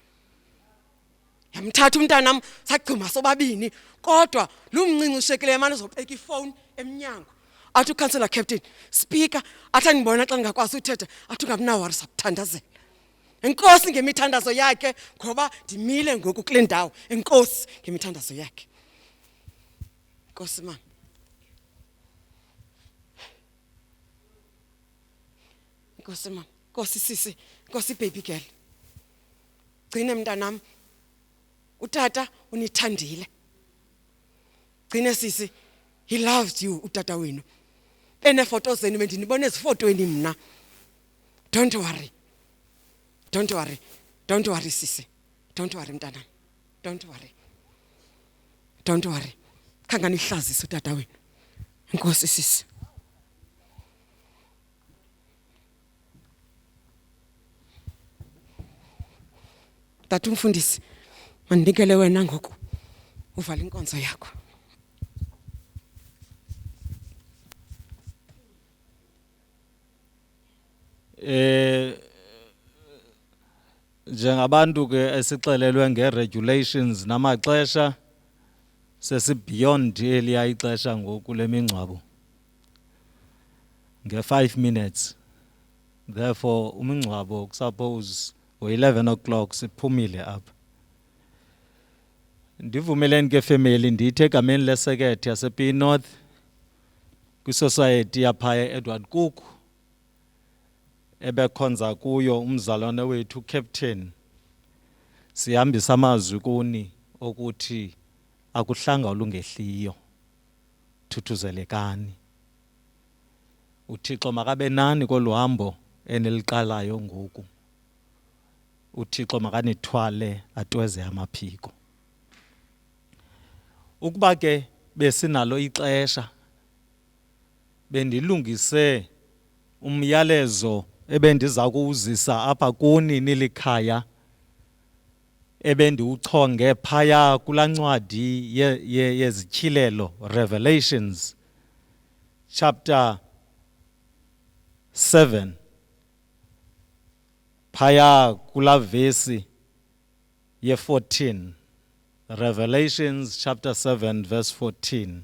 Yamthatha umntanam sagcuma sobabini kodwa lumncinci ushekileyo manje uzobeka ifone emnyango. Athi uCouncillor Captain speaker athi andibona xa ngakwazi uthetha athi ungabinawari sakuthandazela. Enkosi ngemithandazo yakhe ngoba ndimile ngoku kule ndawo. Enkosi ngemithandazo yakhe. Enkosi mama. Enkosi mama. Enkosi sisi. Enkosi baby girl. Gcine mntanam. Utata unithandile. Gcine sisi. He loves you utata wenu. Enefoto zenu bendinibona ezifotweni mna. Don't worry. Don't worry. Don't worry sisi. Don't worry mntanam. Don't worry. Don't worry. Khanganihlazisa utata wenu. Enkosi sisi. Tata umfundisi mandinikele wena ngoku uvala inkonzo yakho. Njengabantu ke esixelelwe ngeregulations namaxesha sesi beyond eliya ixesha ngoku lemingcwabo nge5 minutes. Therefore umingcwabo suppose o11 o'clock siphumile apha. Ndivumeleni ke family ndithi egameni lesekethe yaseP North kwisociety yaphaya Edward Cook ebekhonza kuyo umzalwane wethu Captain. Sihambisa amazwi kuni okuthi akuhlanga olungehliyo. Thuthuzelekani. uThixo makabe nani koluhambo eneliqalayo ngoku. uThixo makanithwale atweze amaphiko. Ukuba ke besinalo ixesha bendilungise umyalezo ebendiza kuwuzisa apha kuni nilikhaya ebendiwuchonge phaya kulaa ncwadi yezityhilelo Revelations chapter 7 phaya kulaa vesi ye-14. Revelations chapter 7 verse 14.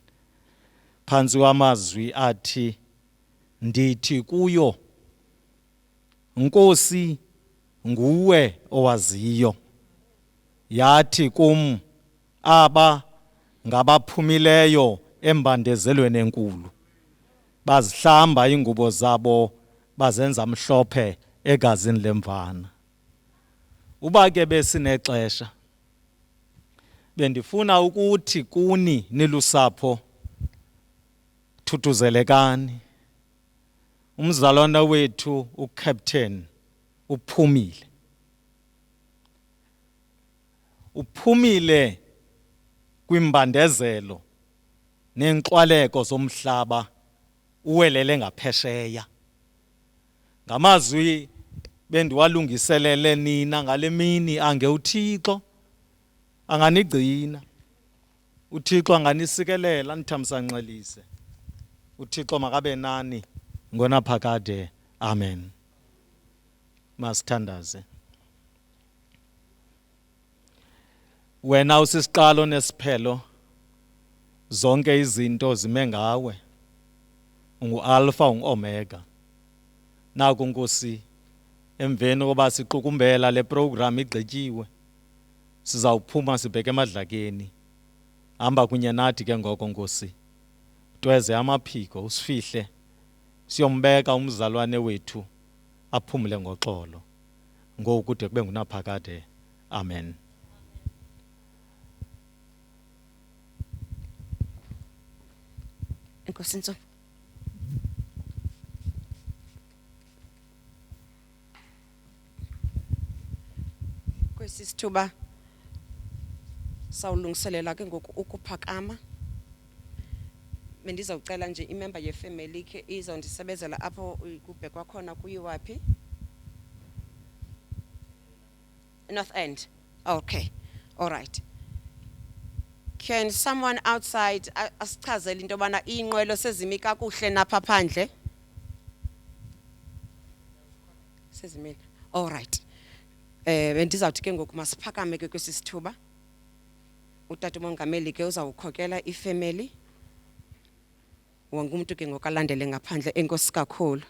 Phansi wamazwi athi ndithi kuyo Nkosi nguwe owaziyo. Yathi kum aba ngabaphumileyo embandezelweni enkulu. Bazihlamba ingubo zabo bazenza mhlophe egazini lemvana. Uba ke besinexesha bendifuna ukuthi kuni nilusapho thuthuzelekani. Umzalwana wethu uCaptain uphumile. Uphumile kwimbandezelo nenxwaleko zomhlaba uwelele ngaphesheya. Ngamazwi bendiwalungiselele nina ngale mini ange uThixo anganigcina. uThixo anganisikelela nithamsanqelise. uThixo makabe nani ngonaphakade. Amen. Masithandaze. Wena usisiqalo nesiphelo, zonke izinto zime ngawe. Ungu-alpha, ungu-omega. Naku Nkosi, emveni koba siqukumbela le program igqityiwe, sizawuphuma sibheke emadlakeni. Hamba kunye nathi ke ngoko Nkosi. Tweze amaphiko, usifihle, siyombeka umzalwane wethu aphumule ngoxolo. Ngoku kude kube ngunaphakade. Amen. Enkosi Ntsomi. Kwesi sithuba sawulungiselela ke ngoku ukuphakama. Bendizawucela nje imember yefamily ke izondisebenzela apho kubhekwa khona kuyiwaphi? North End. Okay. All right. Can someone outside asichazele into bana inqwelo sezimi kakuhle napha phandle? Sezimile. All right. Bendizawuthi ke ngoku masiphakame ke kwesi sithuba. Utata umongameli ke uzawukhokela ifamily. Wonke umuntu ke ngoku alandele ngaphandle. Enkosi kakhulu.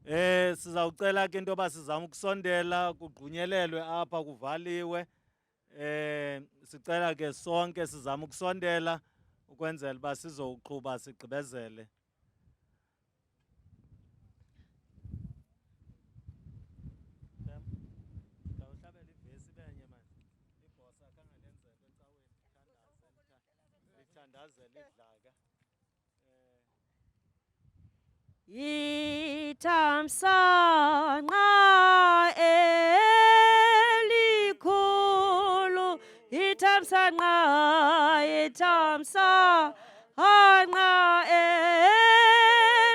Sizawucela ke into yoba sizama ukusondela kugqunyelelwe apha kuvaliwe. Sicela ke sonke sizama ukusondela ukwenzela uba sizoqhuba sigqibezele. Ithamsanqa elikhulu, ithamsanqa, ithamsanqa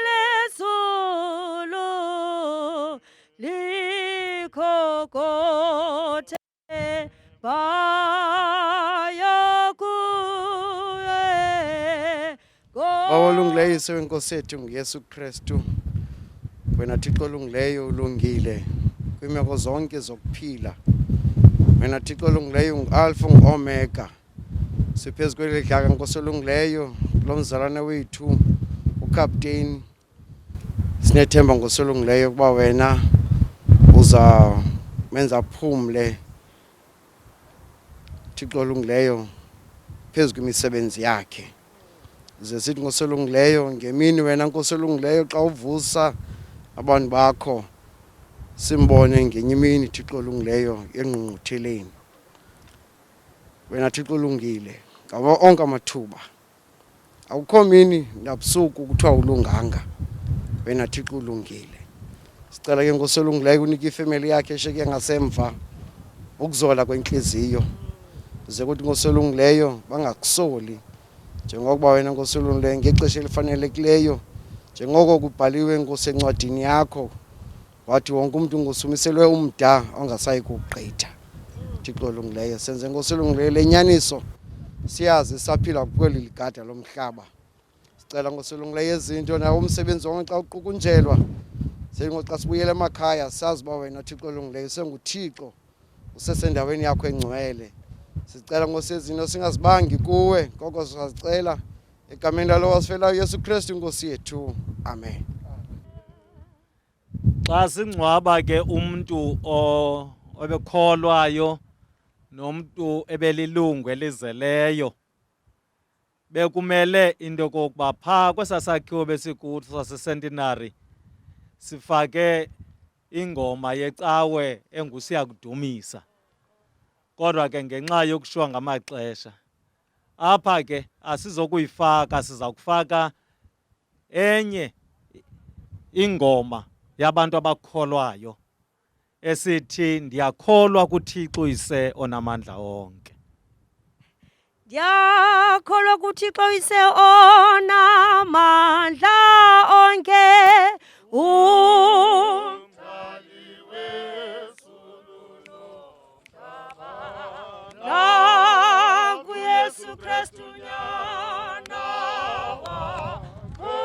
elesulu, likhokothe bayokuye. Bawolungileyo Inkosi yethu nguYesu Kristu. Wena Thixo olungileyo ulungile kwiimeko zonke zokuphila. Wena Thixo olungileyo ungu-Alpha ungu-Omega. Siphezu kweli dlaka Nkosi olungileyo lo mzalwane wethu ukapteni. Sinethemba Nkosi olungileyo ukuba wena uza menza aphumle Thixo olungileyo phezu kwimisebenzi yakhe. Ze sithi Nkosi olungileyo ngemini wena Nkosi olungileyo xa uvusa abantu bakho simbone ngenye imini Thixo olungileyo engqungqutheleni. Wena Thixo olungile ngawo onke amathuba. Awukho mini nabusuku kuthiwa ulunganga. Wena Thixo ulungile. Sicela ke Nkosi olungileyo unika ifamily yakhe eshiyeke ngasemva ukuzola kwenhliziyo. Ze kuthi Nkosi olungileyo bangakusoli njengokuba wena Nkosi olungileyo ngexesha elifanelekileyo njengoko kubhaliwe Nkosi encwadini yakho wathi wonke umuntu ngosumiselwe umda ongasayi kugqitha. Thixo olungileyo senze Nkosi olungileyo lenyaniso siyazi saphila kweli ligada lomhlaba. Sicela Nkosi olungileyo izinto nawo umsebenzi wonke xa uqukunjelwa sengoxa sibuyele emakhaya sazi uba wena Thixo olungileyo senguThixo usesendaweni yakho engcwele. Sicela Nkosi ezinto singazibangi kuwe koko sicela egameni lalo wasifelayo Yesu Kristu Nkosi yethu. Amen. Xa singcwaba ke umuntu obekholwayo nomuntu ebelilungu elizeleyo bekumele into kokuba phaa kwesasakhiwo besikuso saseCentenary sifake ingoma yecawe engusiya kudumisa. Kodwa ke ngenxa yokushwa ngamaxesha apha ke asizokuyifaka, siza kufaka enye ingoma yabantu abakholwayo esithi ndiyakholwa kuThixo Uyise onamandla onke. Ndiyakholwa kuThixo Uyise onamandla onke. Yesu Kristu nyana wakho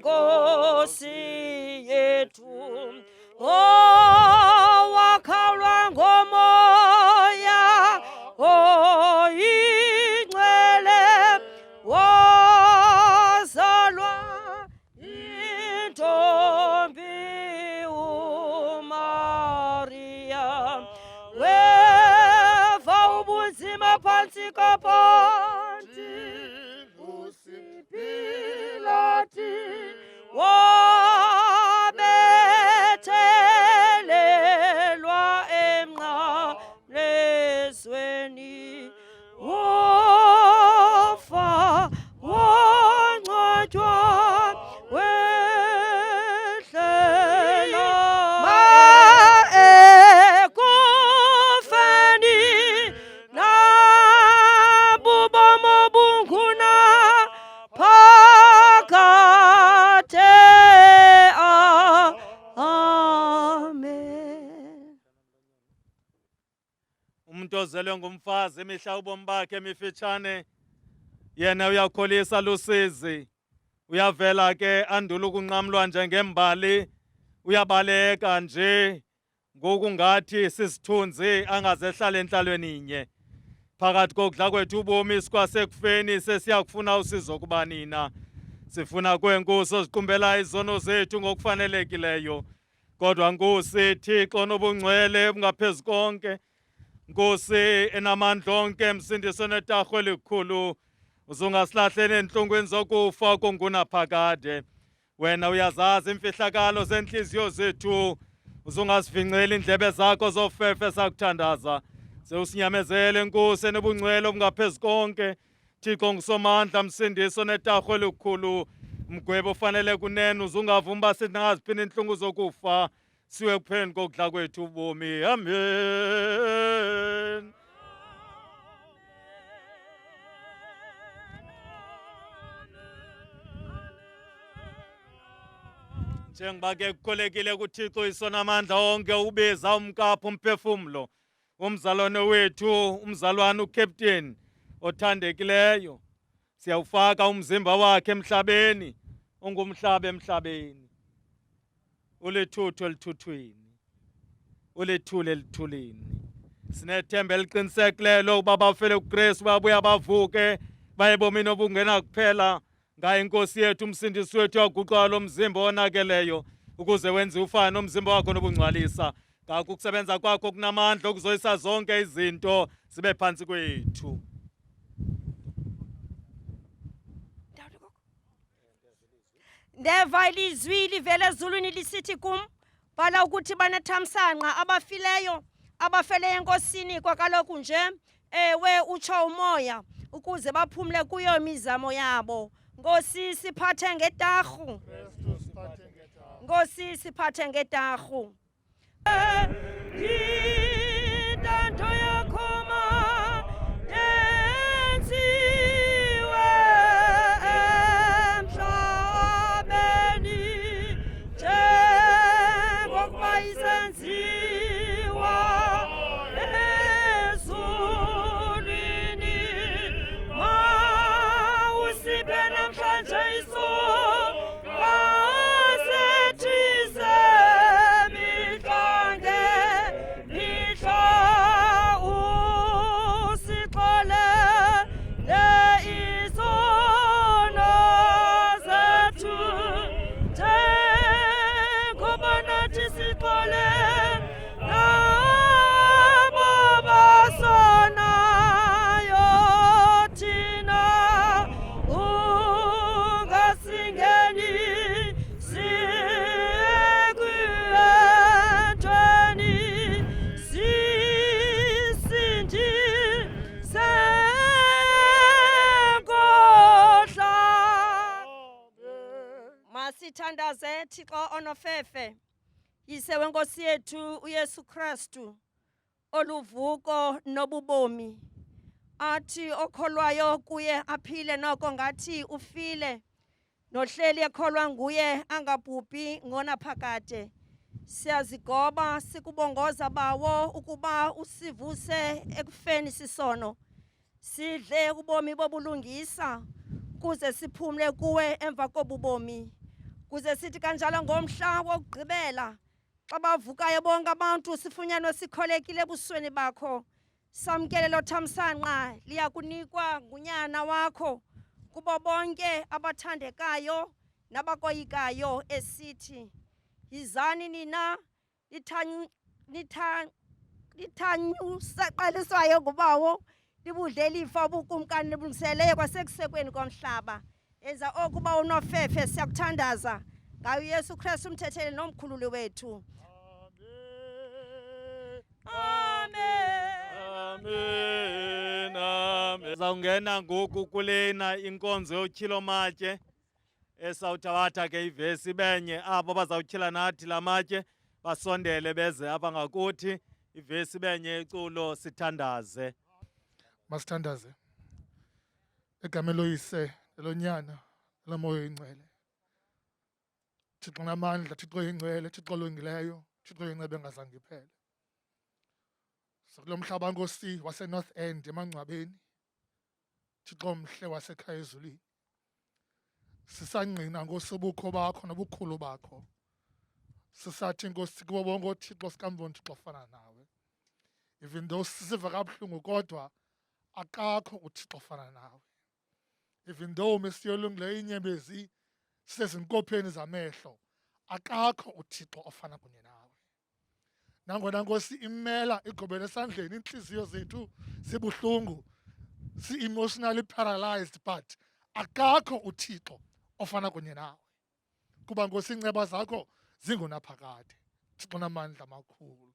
Inkosi yethu owakhalwa ngomoya oyingcwele wazalwa intombi uMaria weva ubunzima phantsi kapanti uSipilati wabethelelwa emnqamlezweni wafa wangcwatywa wehlela ekufeni nabubom obunguna phakathe. Amen. Umuntu ozelwe ngumfazi emihla ubomi bakhe emifitshane yena uyakholisa lusizi. Uyavela ke andule ukunqamlwa njengembali, uyabaleka nje ngokungathi sisithunzi angaze ehlale entlalweni inye. phakathi kokudla kwethu ubomi sikwasekufeni sesiyakufuna usizo kuba nina. Sifuna kwenkosi oziqumbela izono zethu ngokufanelekileyo. Kodwa Nkosi Thixo nobungcwele obungaphezu konke, Nkosi enamandla onke, Msindiso netarho elikhulu, uzungasilahleni entlungwini zokufa kongunaphakade. Wena uyazazi imfihlakalo zenhliziyo zethu, uzungasivinceli indlebe zakho zofefe sakuthandaza. Sewusinyamezele Nkosi enobungcwele obungaphezu konke, Thixo ngusomandla, Msindiso netarho elikhulu, mgwebo ofanele kunene, uzungavumi uba singaziphina intlungu zokufa, siwe kupheni kokudla kwethu ubomi. Amen. Njengoba ke kukholekile kuThixo isona amandla onke, ubiza umkapho umphefumlo umzalwane wethu, umzalwane uCaptain othandekileyo, siyawufaka umzimba wakhe emhlabeni, ungumhlaba emhlabeni, ulithuthu elithuthwini, ulithule elithulini. Sinethemba eliqinisekileyo lokuba bafele kuKristu babuya bavuke baye ebomini obungena kuphela ngaye inkosi yethu umsindisi wethu yaguqula lo mzimba onakeleyo ukuze wenze ufane nomzimba wakho nobungcwalisa. Ngakho ukusebenza kwakho kunamandla okuzoyisa zonke izinto zibe phansi kwethu. Ndeva ilizwi livela ezulwini lisithi kum, bhala ukuthi banethamsanqa abafileyo abafele enkosini. Kwakaloku nje ewe utsho umoya ukuze baphumle kuyo imizamo yabo. Nkosi siphathe ngetarhu, Nkosi siphathe ngetarhu. Intando yakho mayenziwe emhlabeni njengokuba isenziwa ezulwini. Mawusiphe namhlanje isonka sethu semihlange mihla, usixolele izono zethu njengoba nathi sixolele nabo basonayo thina. Ungasingeni sikwentweni, sisindise ngodla. Masithandaze Thixo onofefe, yise wenkosi yethu uYesu Kristu, oluvuko nobubomi. Athi okholwayo kuye aphile noko ngathi ufile, nohleli ekholwa nguye angabhubhi ngonaphakade. Siyazigoba sikubongoza bawo ukuba usivuse ekufeni sisono, sidle ubomi bobulungisa kuze siphumle kuwe emva kobubomi. Kuze sithi kanjalo ngomhla wokugqibela xa bavukayo bonke abantu sifunyanwe sikholekile ebusweni bakho, samkele lo thamsanqa liyakunikwa ngunyana wakho kubo bonke abathandekayo nabakoyikayo, esithi yizani nina lithanyusaqaliswayo ngubawo, libudle lifa ubukumkani libulungiseleleyo kwasekusekweni komhlaba. Enza oku uba unofefe, siyakuthandaza ngayo uYesu Kristu umthetheli nomkhululi wethu. Amen. Amen, amen. Zawungena ngoku kulena inkonzo yotyhilomatye esawuthawatha ke ivesi benye abo bazawutyhila nathi la matye basondele beze apha ngakuthi ivesi benye iculo sithandaze. Masithandaze egameni loyise elonyana lomoya oyingcwele. Thixo namandla, Thixo oyingcwele, Thixo olungileyo, Thixo oyincebe engazange iphele. Kulo mhlaba Nkosi wase-North End emangcwabeni, Thixo mhle wasekhaya ezulwini, sisangqina Nkosi ubukho bakho nobukhulu bakho. Sisathi Nkosi kubo bonke ooThixo sikamboni Thixo ofana nawe. Even though sisiva kabuhlungu kodwa akakho uThixo ofana nawe. Even though mesiyolungileyo inyembezi sisezinkopheni zamehlo, akakho uThixo ofana kunye nawe. Nangona Nkosi imela igqobele esandleni, inhliziyo zethu zibuhlungu, si-emotionally paralyzed, but akakho uThixo ofana kunye nawe. Kuba Nkosi iinceba zakho zingunaphakade, Thixo namandla amakhulu.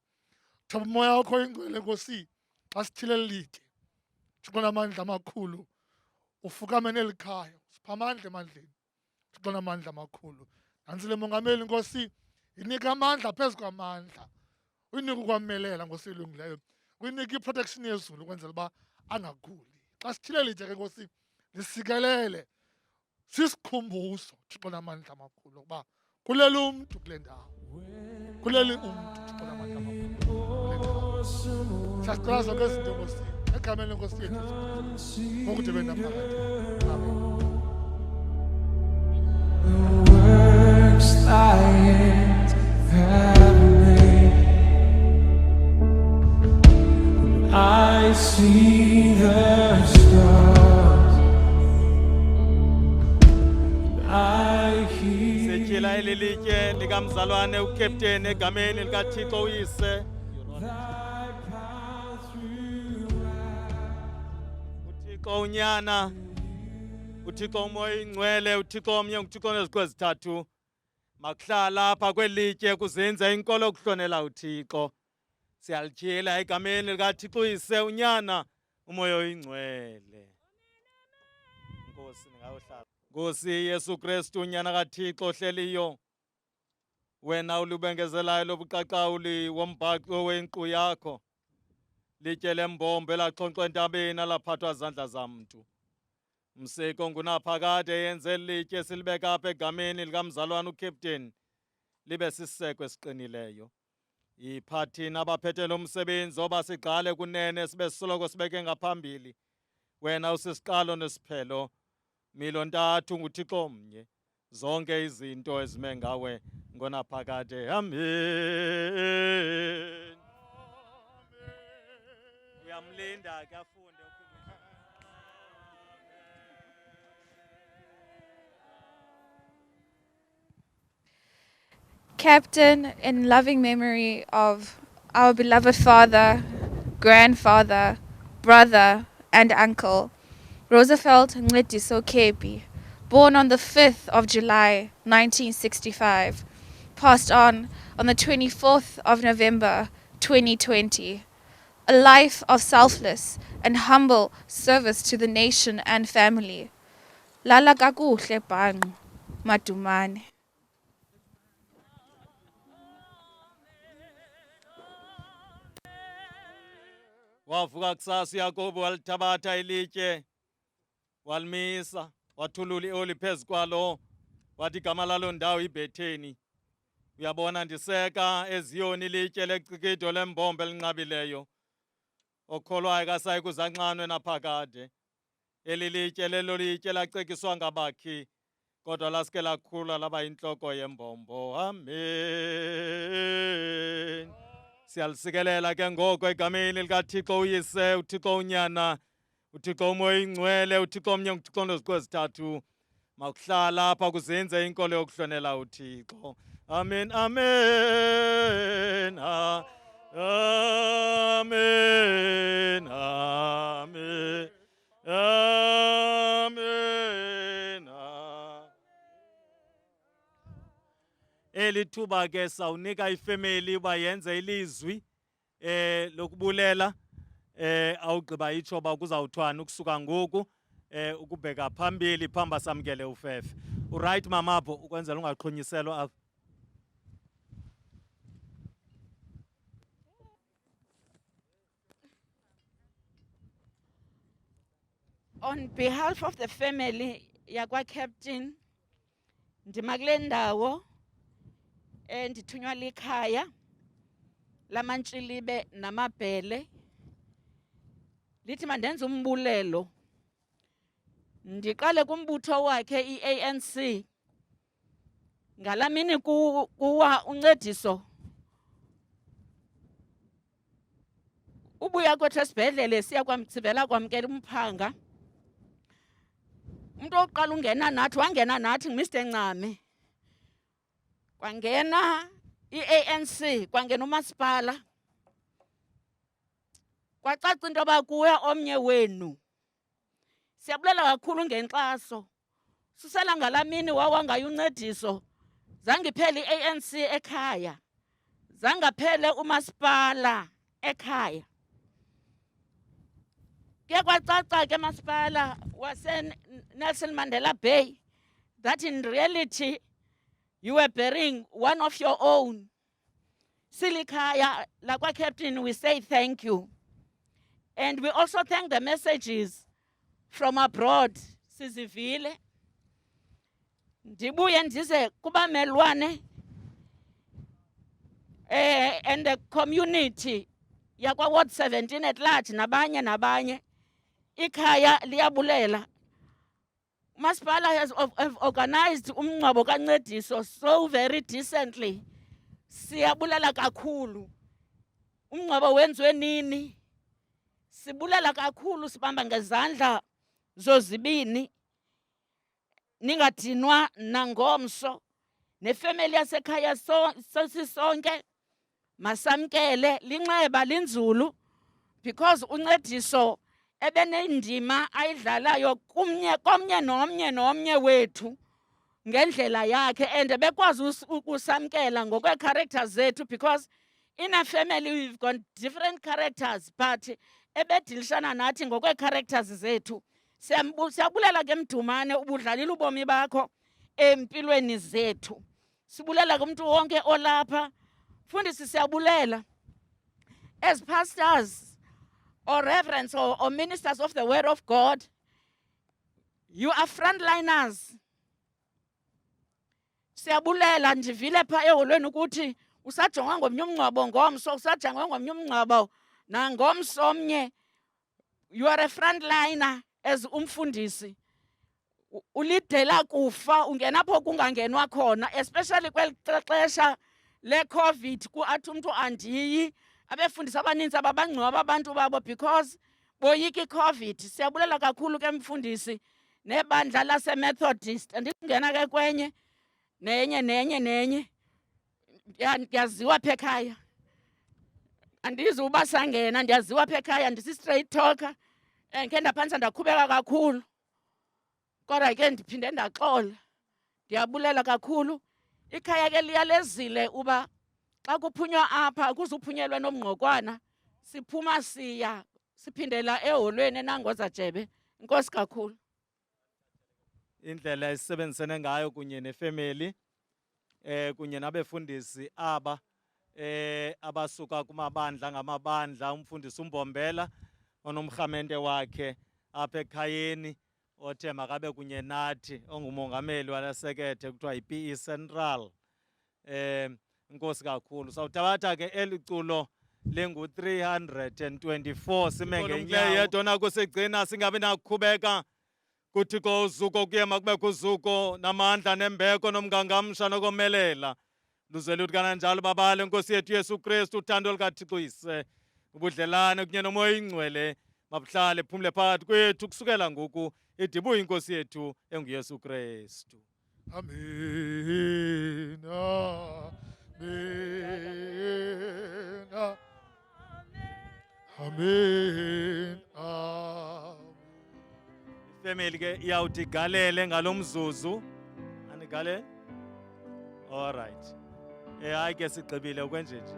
Thoba umoya wakho oyingcwele Nkosi, xa sithile litye, Thixo namandla amakhulu, ufukame neli khaya, sipha amandla emandleni, Thixo namandla amakhulu. Nantsi le mongameli Nkosi, inika amandla phezu kwamandla, uyinika ukwamelela Nkosi elungileyo, uyinika i-protection yezulu ukwenzela uba angaguli. Xa sithile litye ke Nkosi, lisikelele sisikhumbuzo Thixo namandla amakhulu ukuba kuleli umntu kule ndawo, kuleli umntu Thixo namandla amakhulu kule ndawo. Siyasicela zonke izinto Nkosi egameni lenkosi yethu ngokude benaphakade. Amen. Works thy hands have made. I see the stars. I hear. Setyhila eli litye likamzalwane uCaptain egameni likaThixo uyise. uThixo unyana, uThixo umoya oyingcwele, uThixo omnye, uThixo oneziqu ezithathu. Makuhlala apha kweli litye kuzenza inkolo ukuhlonela uThixo. Siyalityhila egameni likaThixo uyise unyana, umoya oyingcwele. Nkosi ningayohlala. Nkosi Yesu Kristu unyana kaThixo ohleliyo, wena ulubengezelayo lobuqaqawuli wombhaco wenkqu yakho, litye lembombo elaxhonkxwa entabeni alaphathwa zandla zamntu. Mseko ngunaphakade yenze eli litye silibeka apha egameni likamzalwane uCaptain libe sisiseko esiqinileyo. Yiphathini abaphethe lo msebenzi oba sigqale kunene sibe sisoloko sibeke ngaphambili. Wena usisiqalo nesiphelo, milo ntathu nguThixo omnye, zonke izinto ezime ngawe ngonaphakade. Amen. Uyamlinda ke afunde. Captain, in loving memory of our beloved father, grandfather, brother, and uncle, Roosevelt Ncediso Kepi, born on the 5th of July 1965, passed on the 24th of November 2020. A life of selfless and humble service to the nation and family. Lala kakuhle bhanqo, Madumane. Wavuka kusasa uYakobo walithabatha ilitye, walimisa, wathulula ioli phezu kwalo, wathi igama lalo ndawo iBhetheni. Uyabona ndiseka eZiyoni ilitye lecikido lembombo elinqabileyo, okholwayo kasayi kuzanxanwe naphakade. Eli litye lelo litye lacekiswa ngabakhi, kodwa laske lakhula laba yintloko yembombo. Amen. Siyalisikelela ke ngoko egameni likaThixo uyise, uThixo unyana, uThixo umoya oyingcwele, uThixo omnye, uThixo oneziqu ezithathu. Makuhlala apha kuzenze inkolo yokuhlonela uThixo. Amen, amen, amen, amen, amen. Eli thuba ke sawunika ifemeli uba yenze ilizwi lokubulela, awugqiba itsho uba kuzawuthwana ukusuka ngoku ukubheka phambili phamba samkele ufefe. Uright mamapho ukwenzela ungaxhonyiselwa apha. On behalf of the family yakwa Captain, ndimakule ndawo ndithunywa likhaya lamantshilibe namabhele, lithi mandenze umbulelo. Ndiqale kumbutho wakhe i-ANC, ngalamini kuwa Ncediso ubuya kwethu esibhedlele siya sivela kwamkela umphanga. Umuntu oqala ungena nathi wangena nathi nguMr Ncame. Kwangena i-ANC, kwangena umasipala. Kwacaca into yoba kuya omnye wenu. Siyabulela kakhulu ngenkxaso. Susela ngalaa mini wawangaye uNcediso, zange iphele i-ANC ekhaya, zangaphele umasipala ekhaya. Kuye kwacaca ke masipala wase-Nelson Mandela Bay that in reality you were burying one of your own. Silikhaya lakwa Captain, we say thank you. And we also thank the messages from abroad. Sizivile. Ndibuye ndize kubamelwane and the community yakwa Ward 17 at large nabanye. Ikhaya liyabulela. Masipala have organized umngcwabo kaNcediso so very decently. Siyabulela kakhulu. Umngcwabo wenziwe nini? Sibulela kakhulu, sibamba ngezandla zozibini. Ningadinwa nangomso. Nefamily yasekhaya sisonke masamkele linxeba linzulu because uNcediso ebenendima ayidlalayo komnye nomnye wethu ngendlela yakhe, and bekwazi ukusamkela ngokwe characters zethu, because in a family we've got different characters, but ebedilishana nathi ngokwe characters zethu. Siyabulela ke Mdumane, ubudlalile ubomi bakho empilweni zethu. Sibulela kumuntu wonke olapha. Mfundisi siyabulela. As pastors or reverends or ministers of the word of God, you are frontliners. Siyabulela, ndivile pha eholweni ukuthi usajonga ngomnye umngcwabo ngomso, usajonga ngomnye umngcwabo nangomso omnye. You are a frontliner as umfundisi. Ulidela kufa, ungena apho kungangenwa khona, especially kweli xesha le-COVID, athi umntu andiyi. Abefundisi abaninzi ababangcwaba abantu babo because boyika i-COVID. Siyabulela kakhulu ke mfundisi nebandla lase-Methodist. Andingena ke kwenye nenye. Ndiyaziwa apha ekhaya. Andizi uba sangena, ndiyaziwa apha ekhaya, ndisi-straight talker. Ke ndaphantsa ndakhubeka kakhulu. Kodwa ke ndiphinde ndaxola. Ndiyabulela kakhulu. Ikhaya ke liyalezile uba xa kuphunywa apha kuzuphunyelwa nomngqokwana. Siphuma siya siphindela eholweni eNangoza Jebe. Inkosi kakhulu. Indlela esisebenzisene ngayo kunye nefamily kunye nabefundisi aba abasuka kumabandla ngamabandla, umfundisi uMbombela onomrhamente wakhe apha ekhayeni othe makabe kunye nathi, ongumongameli walasekethe kuthiwa yi-PE Central. Inkosi kakhulu. Sawuthabatha ke eliculo lengu-324 sime ngenyawo yedwa nakusigcina singabi nakukhubeka. Kuthixo uzuko kuye makubekho uzuko namandla nembeko nomngangamsha nokomelela. Luze luthi kananjalo babale Nkosi yethu Yesu Kristu, uthando lukaThixo uyise, ubudlelane kunye nomoya ingcwele mabuhlale phumle phakathi kwethu kusukela ngoku idibuye iNkosi yethu enguYesu Kristu. Amen. Amen. Amen. Ifamily ke iyawuthi galele ngalomzuzu. Anigale? All right. Hayi ke sigqibile ukwenje nje.